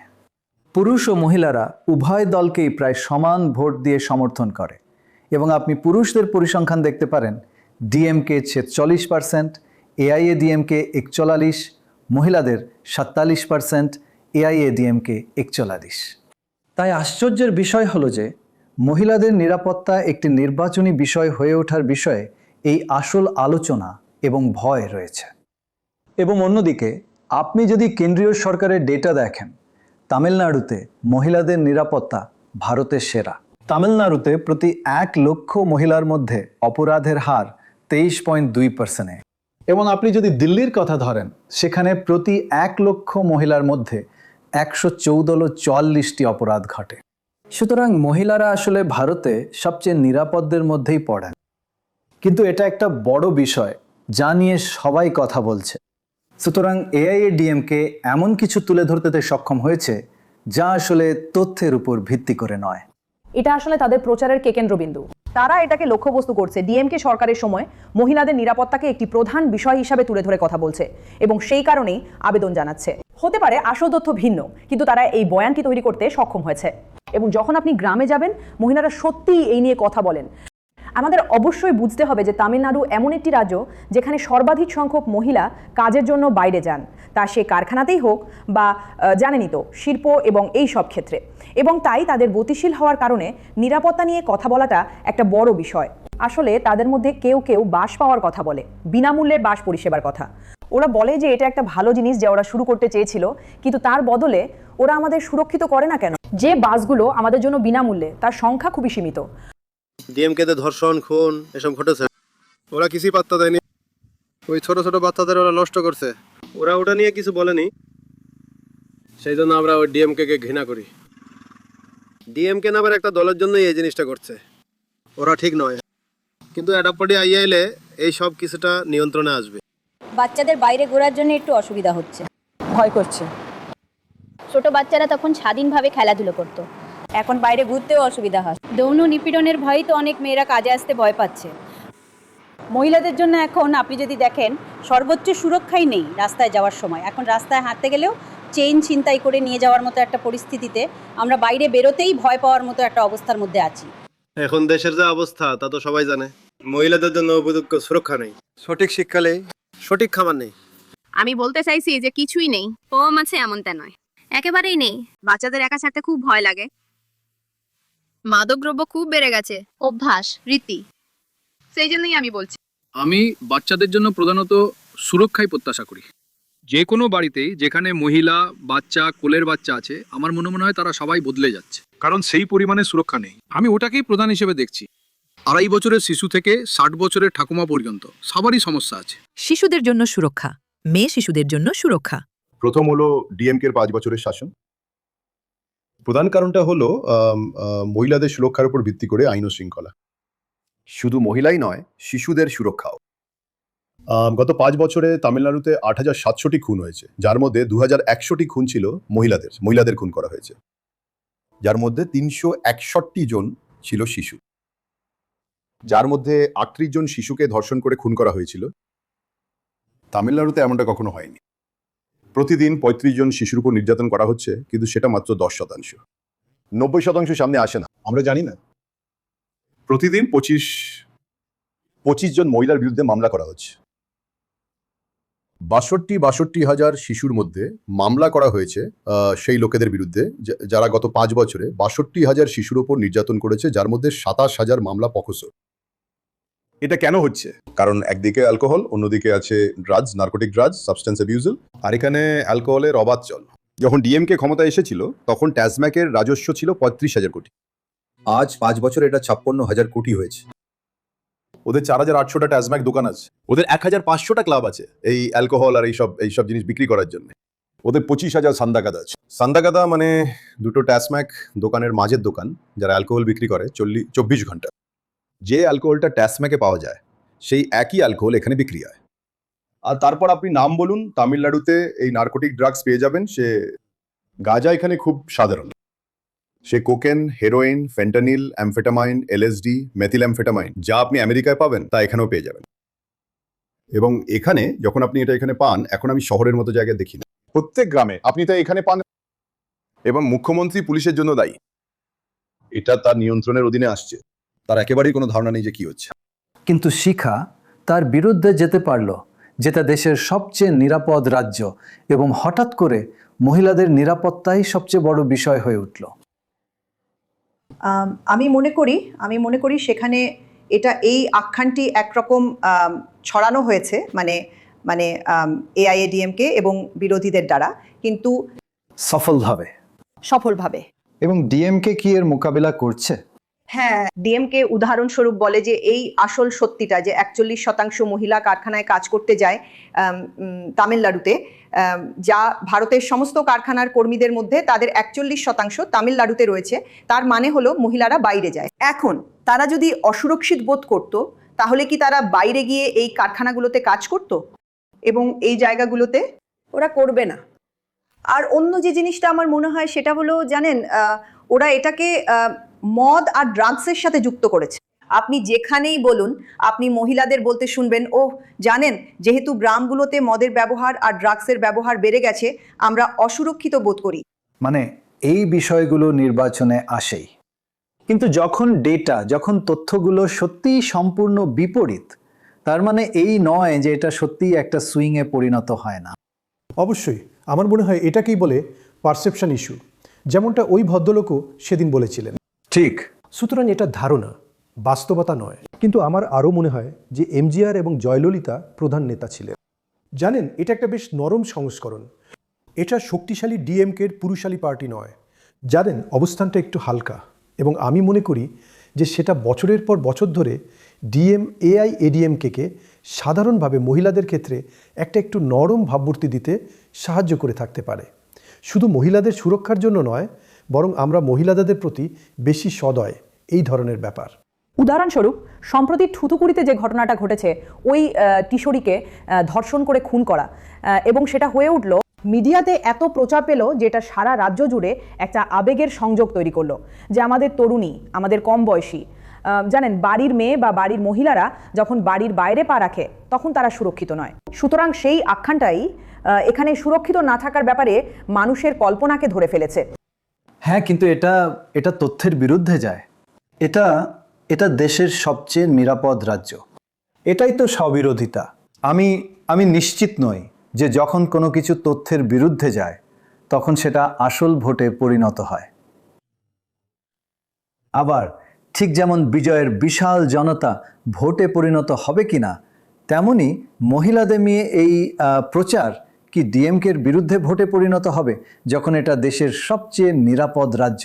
পুরুষ ও মহিলারা উভয় দলকেই প্রায় সমান ভোট দিয়ে সমর্থন করে এবং আপনি পুরুষদের পরিসংখ্যান দেখতে পারেন। ডিএমকে 46%, AIADMK 41, মহিলাদের 47%, AIADMK 41। তাই আশ্চর্যের বিষয় হলো যে মহিলাদের নিরাপত্তা একটি নির্বাচনী বিষয় হয়ে ওঠার বিষয়ে এই আসল আলোচনা এবং ভয় রয়েছে। এবং অন্যদিকে আপনি যদি কেন্দ্রীয় সরকারের ডেটা দেখেন, তামিলনাড়ুতে মহিলাদের নিরাপত্তা ভারতের সেরা। তামিলনাড়ুতে প্রতি 1 লক্ষ মহিলার মধ্যে অপরাধের হার 23.2%। এবং আপনি যদি দিল্লির কথা ধরেন, সেখানে প্রতি 1 লক্ষ মহিলার মধ্যে 114টি অপরাধ ঘটে। সুতরাং মহিলারা আসলে ভারতে সবচেয়ে নিরাপদদের মধ্যেই পড়েন। কিন্তু এটা একটা বড় বিষয় যা নিয়ে সবাই কথা বলছে। সুতরাং AIADMK এমন কিছু তুলে ধরতে সক্ষম হয়েছে যা আসলে তথ্যের উপর ভিত্তি করে নয়। এটা আসলে তাদের প্রচারের কেন্দ্রবিন্দু। তারা এটাকে লক্ষ্যবস্তু করছে। ডিএমকে সরকারের সময় মহিলাদের নিরাপত্তাকে একটি প্রধান বিষয় হিসাবে তুলে ধরে কথা বলছে এবং সেই কারণেই আবেদন জানাচ্ছে। হতে পারে আসল তথ্য ভিন্ন, কিন্তু তারা এই বয়ানটি তৈরি করতে সক্ষম হয়েছে। এবং যখন আপনি গ্রামে যাবেন, মহিলারা সত্যিই এই নিয়ে কথা বলেন। আমাদের অবশ্যই বুঝতে হবে যে তামিলনাড়ু এমন একটি রাজ্য যেখানে সর্বাধিক সংখ্যক মহিলা কাজের জন্য বাইরে যান, তা সে কারখানাতেই হোক বা জানেনই তো শিল্প এবং এই সব ক্ষেত্রে, এবং তাই তাদের গতিশীল হওয়ার কারণে নিরাপত্তা নিয়ে কথা বলাটা একটা বড় বিষয়। আসলে তাদের মধ্যে কেউ কেউ বাস পাওয়ার কথা বলে, বিনামূল্যে বাস পরিষেবার কথা। ওরা বলে যে এটা একটা ভালো জিনিস যা ওরা শুরু করতে চেয়েছিল, কিন্তু তার বদলে ওরা আমাদের সুরক্ষিত করে না কেন? যে বাসগুলো আমাদের জন্য বিনামূল্যে তার সংখ্যা খুবই সীমিত। ডিএমকেতে ধর্ষণ, খুন এসব ঘটেছে, ওরা কিছুই পাত্তা দেয়নি। ওই ছোট ছোট বাচ্চাদের ওরা নষ্ট করছে, ওরা ওটা নিয়ে কিছু বলেনি। সেই জন্য আমরা ওই ডিএমকে কে ঘৃণা করি। ডিএমকে নামের একটা দলের জন্যই এই জিনিসটা করছে, ওরা ঠিক নয়। কিন্তু এডাপ্টি আইলে এই সব কিছুটা নিয়ন্ত্রণে আসবে। বাচ্চাদের বাইরে ঘোরার জন্য একটু অসুবিধা হচ্ছে, ভয় করছে। ছোট বাচ্চারা তখন স্বাধীনভাবে খেলাধুলো করতো, এখন বাইরে ঘুরতেও অসুবিধা হয়। যৌন নিপীড়নের ভয়ে তো অনেক মেয়েরা কাজে আসতে ভয় পাচ্ছে। মহিলাদের জন্য এখন আপনি যদি দেখেন সর্বোচ্চ সুরক্ষাই নেই রাস্তায় যাওয়ার সময়। এখন রাস্তায় হাঁটতে গেলেও চেইন ছিনতাই করে নিয়ে যাওয়ার মতো একটা পরিস্থিতিতে আমরা বাইরে বেরোতেই ভয় পাওয়ার মতো একটা অবস্থার মধ্যে আছি। এখন দেশের যে অবস্থা তা তো সবাই জানে। মহিলাদের জন্য উপযুক্ত সুরক্ষা নেই, সঠিক শিক্ষা নেই, সঠিক খাবার নেই। আমি বলতে চাইছি যে কিছুই নেই, কম আছে এমনটা নয়, একেবারেই নেই। বাচ্চাদের একা ছাড়তে খুব ভয় লাগে। মাদকদ্রব্য খুব বেড়ে গেছে, অভ্যাস, রীতি। সেই জন্যই আমি বলছি আমি বাচ্চাদের জন্য প্রধানত সুরক্ষাই প্রত্যাশা করি। যে কোনো বাড়িতেই যেখানে মহিলা, বাচ্চা, কোলের বাচ্চা আছে, আমার মনে হয় তারা সবাই বদলে যাচ্ছে, কারণ সেই পরিমাণে সুরক্ষা নেই। আমি ওটাকেই প্রধান হিসেবে দেখছি। 2.5 বছরের শিশু থেকে 60 বছরের ঠাকুমা পর্যন্ত সবারই সমস্যা আছে। শিশুদের জন্য সুরক্ষা, মেয়ে শিশুদের জন্য সুরক্ষা। প্রথম হলো ডিএমকের 5 বছরের শাসন। প্রধান কারণটা হলো মহিলাদের সুরক্ষার উপর ভিত্তি করে আইন ও শৃঙ্খলা। শুধু মহিলাই নয়, শিশুদের সুরক্ষাও। গত 5 বছরে তামিলনাড়ুতে 8700টি খুন হয়েছে, যার মধ্যে 2100টি খুন ছিল মহিলাদের খুন করা হয়েছে, যার মধ্যে 361 জন ছিল শিশু, যার মধ্যে 38 জন শিশুকে ধর্ষণ করে খুন করা হয়েছিল। তামিলনাড়ুতে এমনটা কখনো হয়নি। প্রতিদিন 35 জন শিশুর উপর নির্যাতন করা হচ্ছে, কিন্তু সেটা মাত্র 10%। 90% সামনে আসে না, আমরা জানি না। প্রতিদিন 25 জন মহিলার বিরুদ্ধে মামলা করা হচ্ছে। 62 হাজার শিশুর মধ্যে মামলা করা হয়েছে সেই লোকেদের বিরুদ্ধে যারা গত 5 বছরে 62 হাজার শিশুর উপর নির্যাতন করেছে, যার মধ্যে 27 হাজার মামলা পকসো। এটা কেন হচ্ছে? কারণ একদিকে অ্যালকোহল, অন্যদিকে আছে drugs, narcotic drugs, substance abuse, আর এখানে অ্যালকোহলের অবাধ চল। যখন ডিএমকে ক্ষমতায় এসেছিল তখন ট্যাসম্যাকের রাজস্ব ছিল 35,000 কোটি। আজ 5 বছরে এটা 56,000 কোটি হয়েছে। ওদের 4,800টা ট্যাসম্যাক দোকান আছে, ওদের 1,500টা ক্লাব আছে এই অ্যালকোহল আর এইসব জিনিস বিক্রি করার জন্য। ওদের 25,000 সান্দাকাদা আছে। সান্দাকাদা মানে দুটো ট্যাসম্যাক দোকানের মাঝের দোকান, যারা অ্যালকোহল বিক্রি করে 24 ঘন্টা। যে অ্যালকোহলটা ট্যাসম্যাকে পাওয়া যায় সেই একই অ্যালকোহল এখানে বিক্রি হয়। আর তারপর আপনি নাম বলুন, তামিলনাড়ুতে এই নার্কোটিক ড্রাগস পেয়ে যাবেন। সে গাঁজা এখানে খুব সাধারণ, সে cocaine, heroin, fentanyl, অ্যামফেটামাইন, LSD, methyl অ্যামফেটামাইন, যা আপনি আমেরিকায় পাবেন তা এখানেও পেয়ে যাবেন। এবং এখানে যখন আপনি এটা এখানে পান, এখন আমি শহরের মতো জায়গায় দেখি না, প্রত্যেক গ্রামে আপনি তা এখানে পান। এবং মুখ্যমন্ত্রী পুলিশের জন্য দায়ী, এটা তার নিয়ন্ত্রণের অধীনে আসছে, তার একেবারেই কোনো ধারণা নেই যে কি হচ্ছে। কিন্তু শিখা তার বিরুদ্ধে যেতে পারল, যেটা দেশের সবচেয়ে নিরাপদ রাজ্য, এবং হঠাৎ করে মহিলাদের নিরাপত্তাই সবচেয়ে বড় বিষয় হয়ে উঠল। আমি মনে করি সেখানে এই আখ্যানটি একরকম ছড়ানো হয়েছে, মানে এআইএডিএমকে এবং বিরোধীদের দ্বারা, কিন্তু সফলভাবে। এবং ডিএমকে কি এর মোকাবিলা করছে? হ্যাঁ, ডিএমকে উদাহরণস্বরূপ বলে যে এই আসল সত্যিটা যে 41% মহিলা কারখানায় কাজ করতে যায় তামিলনাড়ুতে, যা ভারতের সমস্ত কারখানার কর্মীদের মধ্যে তাদের 41% তামিলনাড়ুতে রয়েছে। তার মানে হলো মহিলারা বাইরে যায়। এখন তারা যদি অসুরক্ষিত বোধ করত, তাহলে কি তারা বাইরে গিয়ে এই কারখানাগুলোতে কাজ করত? এবং এই জায়গাগুলোতে ওরা করবে না। আর অন্য যে জিনিসটা আমার মনে হয় সেটা হলো, জানেন, ওরা এটাকে মদ আর ড্রাগসের সাথে যুক্ত করেছে। আপনি যেখানেই বলুন, আপনি মহিলাদের বলতে শুনবেন, ও জানেন, যেহেতু গ্রামগুলোতে মদের ব্যবহার আর ড্রাগসের ব্যবহার বেড়ে গেছে, আমরা অসুরক্ষিত বোধ করি। মানে এই বিষয়গুলো নির্বাচনে আসেই। কিন্তু যখন তথ্যগুলো সত্যিই সম্পূর্ণ বিপরীত, তার মানে এই নয় যে এটা সত্যিই একটা সুইংয়ে পরিণত হয় না। অবশ্যই আমার মনে হয় এটাকেই বলে পারসেপশন ইস্যু, যেমনটা ওই ভদ্রলোকও সেদিন বলেছিলেন। ঠিক। সুতরাং এটা ধারণা, বাস্তবতা নয়। কিন্তু আমার আরও মনে হয় যে এমজিআর এবং জয়ললিতা প্রধান নেতা ছিলেন। জানেন, এটা একটা বেশ নরম সংস্করণ। এটা শক্তিশালী ডিএমকের পুরুষালী পার্টি নয়। জানেন, অবস্থানটা একটু হালকা, এবং আমি মনে করি যে সেটা বছরের পর বছর ধরে এআইএডিএমকে সাধারণভাবে মহিলাদের ক্ষেত্রে একটু নরম ভাবমূর্তি দিতে সাহায্য করে থাকতে পারে। শুধু মহিলাদের সুরক্ষার জন্য নয়, বরং আমরা মহিলাদের প্রতি বেশি সদয় এই ধরনের ব্যাপার। উদাহরণস্বরূপ সম্প্রতি থুতুকুড়িতে যে ঘটনাটা ঘটেছে, ওই কিশোরীকে ধর্ষণ করে খুন করা, এবং সেটা হয়ে উঠল মিডিয়াতে এত প্রচার পেল যেটা সারা রাজ্য জুড়ে একটা আবেগের সংযোগ তৈরি করলো, যে আমাদের তরুণী, আমাদের কম বয়সী, জানেন, বাড়ির মেয়ে বা বাড়ির মহিলারা যখন বাড়ির বাইরে পা রাখে তখন তারা সুরক্ষিত নয়। সুতরাং সেই আখ্যানটাই এখানে সুরক্ষিত না থাকার ব্যাপারে মানুষের কল্পনাকে ধরে ফেলেছে। হ্যাঁ, কিন্তু এটা তথ্যের বিরুদ্ধে যায়। এটা দেশের সবচেয়ে নিরাপদ রাজ্য। এটাই তো স্ববিরোধিতা। আমি নিশ্চিত নই যে যখন কোনো কিছু তথ্যের বিরুদ্ধে যায় তখন সেটা আসল ভোটে পরিণত হয়। আবার ঠিক যেমন বিজয়ের বিশাল জনতা ভোটে পরিণত হবে কিনা, তেমনি মহিলাদের নিয়ে এই প্রচার কি ডিএমকের বিরুদ্ধে ভোটে পরিণত হবে যখন এটা দেশের সবচেয়ে নিরাপদ রাজ্য?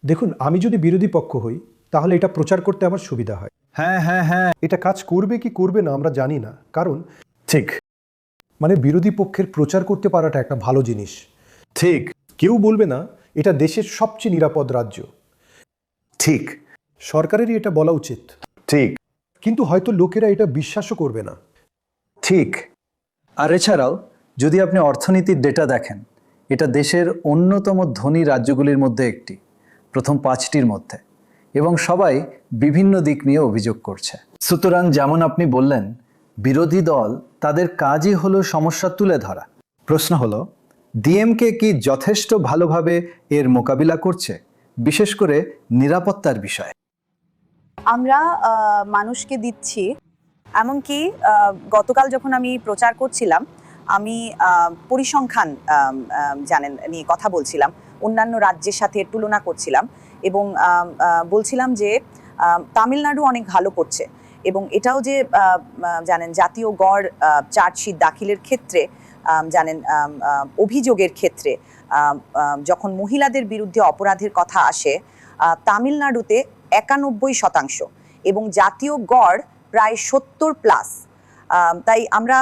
দেখুন, আমি যদি বিরোধী পক্ষ হই তাহলে এটা প্রচার করতে আমার সুবিধা হয়। হ্যাঁ, এটা কাজ করবে কি করবে না আমরা জানি না, কারণ ঠিক, মানে বিরোধী পক্ষের প্রচার করতে পারাটা একটা ভালো জিনিস। ঠিক। কেউ বলবে না এটা দেশের সবচেয়ে নিরাপদ রাজ্য। ঠিক। সরকারেরই এটা বলা উচিত। ঠিক। কিন্তু হয়তো লোকেরা এটা বিশ্বাসও করবে না। ঠিক। আর এছাড়াও যদি আপনি অর্থনীতির ডেটা দেখেন, এটা দেশের অন্যতম ধনী রাজ্যগুলির মধ্যে একটি, প্রথম 5টির মধ্যে, এবং সবাই বিভিন্ন দিক নিয়ে অভিযোগ করছে। সুতরাং যেমন আপনি বললেন, বিরোধী দল তাদের কাজই হলো সমস্যা তুলে ধরা। প্রশ্ন হলো, ডিএমকে কি যথেষ্ট ভালোভাবে এর মোকাবিলা করছে, বিশেষ করে নিরাপত্তার বিষয়ে? আমরা মানুষকে দিচ্ছি, এমনকি গতকাল যখন আমি প্রচার করছিলাম, আমি পরিসংখ্যান জানেন নিয়ে কথা বলছিলাম, অন্যান্য রাজ্যের সাথে তুলনা করছিলাম, এবং বলছিলাম যে তামিলনাড়ু অনেক ভালো করছে, এবং এটাও যে জানেন জাতীয় গড় চার্জশিট দাখিলের ক্ষেত্রে, জানেন অভিযোগের ক্ষেত্রে যখন মহিলাদের বিরুদ্ধে অপরাধের কথা আসে, তামিলনাড়ুতে 91% এবং জাতীয় গড় প্রায় 70+। তাই আমরা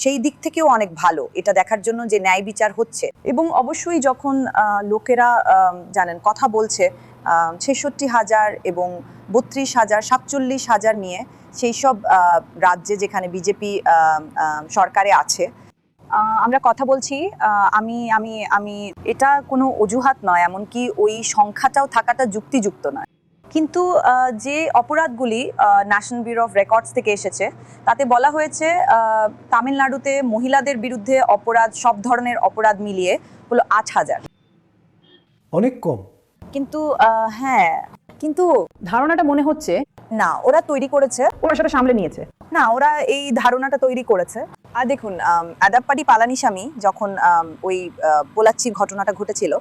সেই দিক থেকেও অনেক ভালো, এটা দেখার জন্য যে ন্যায় বিচার হচ্ছে। এবং অবশ্যই যখন লোকেরা জানেন কথা বলছে 66,000 এবং 32,000, 47,000 নিয়ে, সেই সব রাজ্যে যেখানে বিজেপি সরকারে আছে, আমরা কথা বলছি, আমি এটা কোনো অজুহাত নয়, এমনকি ওই সংখ্যাটাও থাকাটা যুক্তিযুক্ত নয়। কিন্তু যে অপরাধগুলি ন্যাশনাল ব্যুরো অফ রেকর্ডস থেকে এসেছে, তাতে বলা হয়েছে তামিলনাড়ুতে মহিলাদের বিরুদ্ধে অপরাধ, সব ধরনের অপরাধ মিলিয়ে হলো 8,000। অনেক কম। কিন্তু হ্যাঁ, কিন্তু ধারণাটা মনে হচ্ছে না ওরা তৈরি করেছে, ওরা সেটা সামলে নিয়েছে। না, ওরা এই ধারণাটা তৈরি করেছে। আর দেখুন, এদাপ্পাডি পালানিস্বামী যখন ওই পোলাচ্চির ঘটনাটা ঘটেছিল,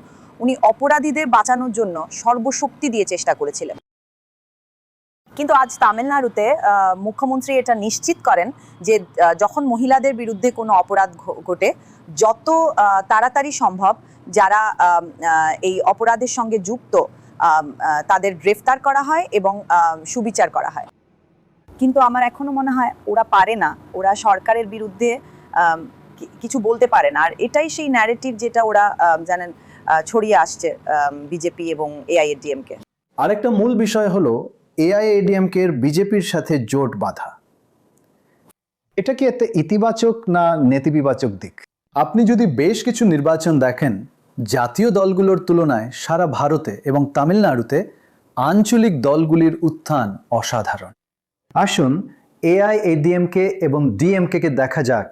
উনি অপরাধীদের বাঁচানোর জন্য সর্বশক্তি দিয়ে চেষ্টা করেছিলেন। কিন্তু আজ তামিলনাড়ুতে মুখ্যমন্ত্রী এটা নিশ্চিত করেন যে যখন মহিলাদের বিরুদ্ধে কোনো অপরাধ ঘটে, যত তাড়াতাড়ি সম্ভব যারা এই অপরাধের সঙ্গে যুক্ত তাদের গ্রেফতার করা হয় এবং সুবিচার করা হয়। কিন্তু আমার এখনো মনে হয় ওরা পারে না, ওরা সরকারের বিরুদ্ধে কিছু বলতে পারে না। আর এটাই সেই ন্যারেটিভ যেটা ওরা জানেন ছড়িয়ে আসছে বিজেপি এবং এআইএডিএমকে। আরেকটা মূল বিষয় হলো এআইএডিএমকে এর বিজেপির সাথে জোট বাঁধা। এটা কি একটা ইতিবাচক না নেতিবাচক দিক? আপনি যদি বেশ কিছু নির্বাচন দেখেন, জাতীয় দলগুলোর তুলনায় সারা ভারতে এবং তামিলনাড়ুতে আঞ্চলিক দলগুলির উত্থান অসাধারণ। আসুন এআইএডিএমকে এবং ডিএমকে দেখা যাক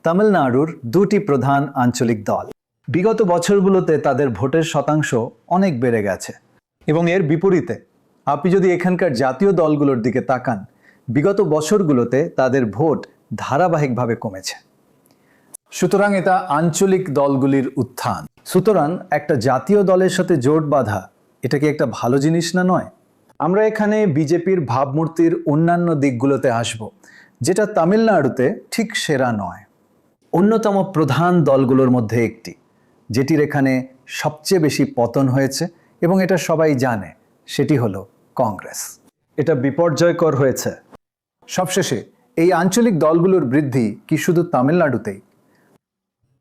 তামিলনাড়ুর দুটি প্রধান আঞ্চলিক দল। বিগত বছরগুলোতে তাদের ভোটের শতাংশ অনেক বেড়ে গেছে, এবং এর বিপরীতে আপনি যদি এখানকার জাতীয় দলগুলোর দিকে তাকান, বিগত বছরগুলোতে তাদের ভোট ধারাবাহিকভাবে কমেছে। সুতরাং এটা আঞ্চলিক দলগুলির উত্থান। সুতরাং একটা জাতীয় দলের সাথে জোট বাঁধা, এটা কি একটা ভালো জিনিস না নয়? আমরা এখানে বিজেপির ভাবমূর্তির অন্যান্য দিকগুলোতে আসব, যেটা তামিলনাড়ুতে ঠিক সেরা নয়। অন্যতম প্রধান দলগুলোর মধ্যে একটি, যেটির এখানে সবচেয়ে বেশি পতন হয়েছে এবং এটা সবাই জানে, সেটি হলো কংগ্রেস। এটা বিপর্যয়কর হয়েছে। সবশেষে এই আঞ্চলিক দলগুলোর বৃদ্ধি কি শুধু তামিলনাড়ুতেই?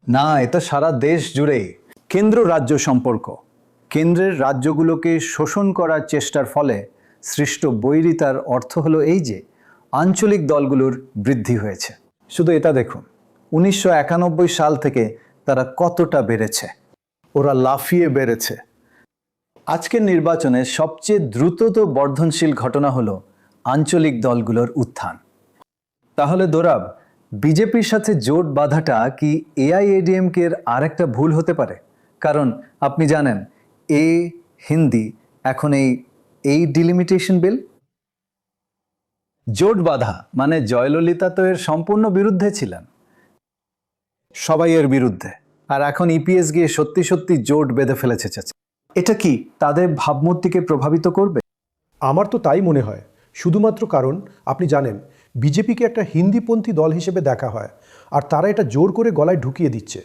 না, এটা সারা দেশ জুড়েই। কেন্দ্র রাজ্য সম্পর্ক, কেন্দ্রের রাজ্যগুলোকে শোষণ করার চেষ্টার ফলে সৃষ্ট বৈরিতার অর্থ হলো এই যে আঞ্চলিক দলগুলোর বৃদ্ধি হয়েছে। শুধু এটা দেখুন, 1991 সাল থেকে তারা কতটা বেড়েছে। ওরা লাফিয়ে বেড়েছে। আজকের নির্বাচনে সবচেয়ে দ্রুতত বর্ধনশীল ঘটনা হলো আঞ্চলিক দলগুলোর উত্থান। তাহলে দোরাব, বিজেপির সাথে জোট বাঁধাটা কি এআইএডিএমকে এর আর একটা ভুল হতে পারে? কারণ আপনি জানেন, হিন্দি এখন এই ডিলিমিটেশন বিল। জোট বাঁধা মানে জয়ললিতা তো এর সম্পূর্ণ বিরুদ্ধে ছিলেন, সবাই এর বিরুদ্ধে, আর এখন ইপিএস গিয়ে সত্যি সত্যি জোট বেঁধে ফেলেছে। এটা কি তাদের ভাবমূর্তিকে প্রভাবিত করবে? আমার তো তাই মনে হয়, শুধুমাত্র কারণ আপনি জানেন বিজেপিকে একটা হিন্দিপন্থী দল হিসেবে দেখা হয়, আর তারা এটা জোর করে গলায় ঢুকিয়ে দিচ্ছে।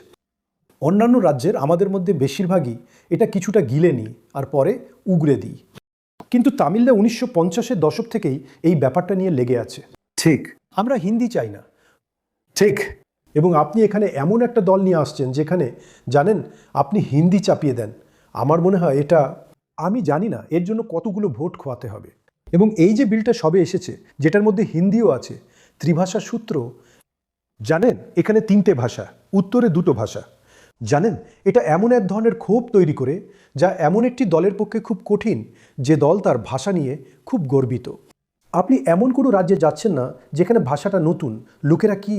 অন্যান্য রাজ্যের আমাদের মধ্যে বেশিরভাগই এটা কিছুটা গিলে নিই আর পরে উগরে দিই, কিন্তু তামিলরা 1950-এর দশক থেকেই এই ব্যাপারটা নিয়ে লেগে আছে। ঠিক, আমরা হিন্দি চাই না। ঠিক। এবং আপনি এখানে এমন একটা দল নিয়ে আসছেন যেখানে জানেন আপনি হিন্দি চাপিয়ে দেন। আমার মনে হয় এটা, আমি জানি না এর জন্য কতগুলো ভোট খোয়াতে হবে। এবং এই যে বিলটা সবে এসেছে, যেটার মধ্যে হিন্দিও আছে, ত্রিভাষা সূত্র, জানেন এখানে 3টে ভাষা, উত্তরে 2টো ভাষা। জানেন এটা এমন এক ধরনের ক্ষোভ তৈরি করে, যা এমন একটি দলের পক্ষে খুব কঠিন যে দল তার ভাষা নিয়ে খুব গর্বিত। আপনি এমন কোনো রাজ্যে যাচ্ছেন না যেখানে ভাষাটা নতুন, লোকেরা কি,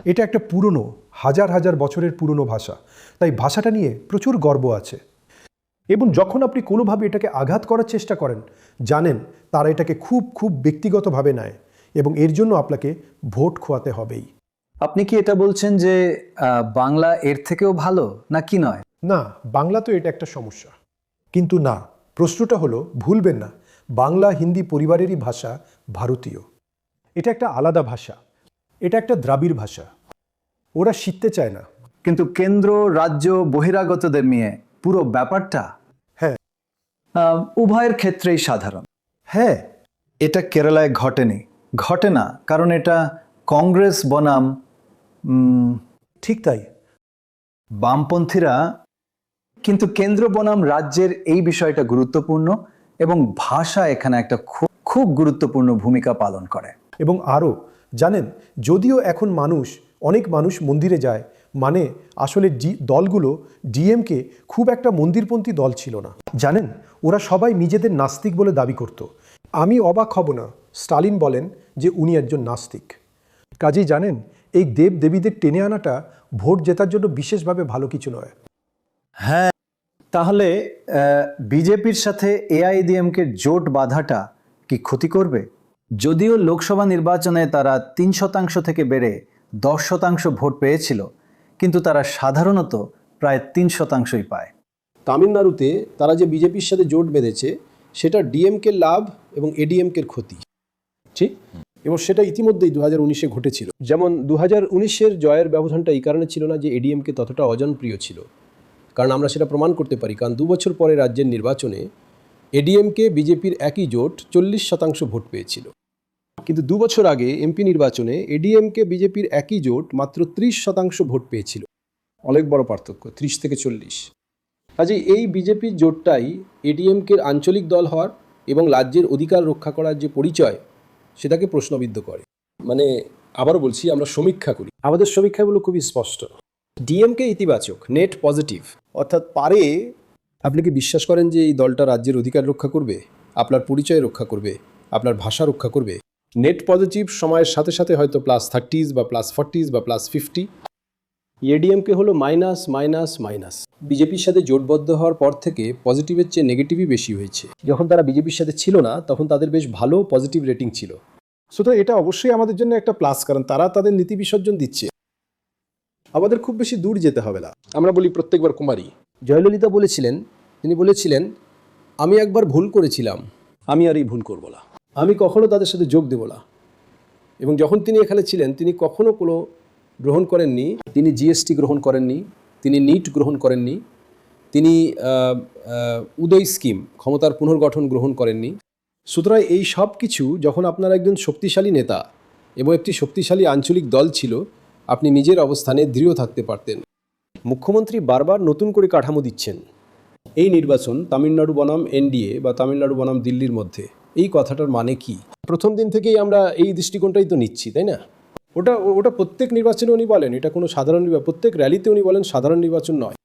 এটা একটা পুরনো, হাজার হাজার বছরের পুরনো ভাষা, তাই ভাষাটা নিয়ে প্রচুর গর্ব আছে। এবং যখন আপনি কোনোভাবে এটাকে আঘাত করার চেষ্টা করেন, জানেন তারা এটাকে খুব খুব ব্যক্তিগতভাবে নেয়, এবং এর জন্য আপনাকে ভোট খোয়াতে হবেই। আপনি কি এটা বলছেন যে বাংলা এর থেকেও ভালো, না কি নয়? না, বাংলা তো এটা একটা সমস্যা, কিন্তু না, প্রশ্নটা হলো, ভুলবেন না, বাংলা হিন্দি পরিবারেরই ভাষা, ভারতীয়। এটা একটা আলাদা ভাষা, এটা একটা দ্রাবিড় ভাষা, ওরা শিখতে চায় না। কিন্তু কেন্দ্র রাজ্য বহিরাগতদের নিয়ে পুরো ব্যাপারটা, হ্যাঁ, উভয়ের ক্ষেত্রেই সাধারণ। হ্যাঁ, এটা কেরালায় ঘটে না, কারণ এটা কংগ্রেস বনাম ঠিক তাই, বামপন্থীরা। কিন্তু কেন্দ্র বনাম রাজ্যের এই বিষয়টা গুরুত্বপূর্ণ, এবং ভাষা এখানে একটা খুব গুরুত্বপূর্ণ ভূমিকা পালন করে। এবং আরও জানেন, যদিও এখন অনেক মানুষ মন্দিরে যায়, মানে আসলে দলগুলো ডিএমকে খুব একটা মন্দিরপন্থী দল ছিল না। জানেন, ওরা সবাই নিজেদের নাস্তিক বলে দাবি করত। আমি অবাক হব না স্টালিন বলেন যে উনি একজন নাস্তিক। কাজেই জানেন, এই দেব দেবীদের টেনে আনাটা ভোট জেতার জন্য বিশেষভাবে ভালো কিছু নয়। হ্যাঁ, তাহলে বিজেপির সাথে এআইএডিএমকে জোট বাঁধাটা কি ক্ষতি করবে? যদিও লোকসভা নির্বাচনে তারা 3% থেকে বেড়ে 10% ভোট পেয়েছিল, কিন্তু তারা সাধারণত প্রায় 3%ই পায়। তামিলনাড়ুতে তারা যে বিজেপির সাথে জোট বেঁধেছে, সেটা ডিএমকে লাভ এবং এডিএমকের ক্ষতি, ঠিক? এবং সেটা ইতিমধ্যেই 2019-এ ঘটেছিল। যেমন 2019-এর জয়ের ব্যবধানটা এই কারণে ছিল না যে এডিএমকে ততটা অজনপ্রিয় ছিল, কারণ আমরা সেটা প্রমাণ করতে পারি, কারণ 2 বছর পরে রাজ্যের নির্বাচনে এডিএমকে বিজেপির একই জোট 40% ভোট পেয়েছিল। কিন্তু 2 বছর আগে এমপি নির্বাচনে এডিএমকে বিজেপির একই জোট মাত্র 30% ভোট পেয়েছিল। অনেক বড় পার্থক্য, 30 থেকে 40। কাজেই এই বিজেপির জোটটাই এডিএমকের আঞ্চলিক দল হওয়ার এবং রাজ্যের অধিকার রক্ষা করার যে পরিচয়, সেটাকে প্রশ্নবিদ্ধ করে। মানে আবারও বলছি, আমরা সমীক্ষা করি, আমাদের সমীক্ষাগুলো খুবই স্পষ্ট। ডিএমকে ইতিবাচক, নেট পজিটিভ, অর্থাৎ পারে। আপনি কি বিশ্বাস করেন যে এই দলটা রাজ্যের অধিকার রক্ষা করবে, আপনার পরিচয় রক্ষা করবে, আপনার ভাষা রক্ষা করবে? নেট পজিটিভ সময়ের সাথে সাথে হয়তো +30s বা +40s বা +50, এডিএমকে হলো মাইনাস মাইনাস মাইনাস। বিজেপির সাথে জোটবদ্ধ হওয়ার পর থেকে পজিটিভের চেয়ে নেগেটিভই বেশি হয়েছে। যখন তারা বিজেপির সাথে ছিল না তখন তাদের বেশ ভালো পজিটিভ রেটিং ছিল। সুতরাং এটা অবশ্যই আমাদের জন্য একটা প্লাস, কারণ তারা তাদের নীতি বিসর্জন দিচ্ছে। আমাদের খুব বেশি দূর যেতে হবে না, আমরা বলি প্রত্যেকবার কুমারী। জয়ললিতা বলেছিলেন, তিনি বলেছিলেন, আমি একবার ভুল করেছিলাম, আমি আর এই ভুল করব না, আমি কখনো তাদের সাথে যোগ দেব না। এবং যখন তিনি এখানে ছিলেন তিনি কখনো কোনো গ্রহণ করেননি, তিনি জিএসটি গ্রহণ করেননি, তিনি নিট গ্রহণ করেননি, তিনি উদয় স্কিম ক্ষমতার পুনর্গঠন গ্রহণ করেননি। সুতরাং এই সব কিছু যখন আপনার একজন শক্তিশালী নেতা এবং একটি শক্তিশালী আঞ্চলিক দল ছিল, আপনি নিজের অবস্থানে দৃঢ় থাকতে পারতেন। মুখ্যমন্ত্রী বারবার নতুন করে কাঠামো দিচ্ছেন। এই নির্বাচন তামিলনাড়ু বনাম এনডিএ বা তামিলনাড়ু বনাম দিল্লির মধ্যে, এই কথাটার মানে কি? প্রথম দিন থেকেই আমরা এই দৃষ্টিকোণটাই তো নিচ্ছি, তাই না? ওটা প্রত্যেক নির্বাচনে উনি বলেন এটা কোনো সাধারণ নির্বাচন, প্রত্যেক র্যালিতে উনি বলেন সাধারণ নির্বাচন নয়,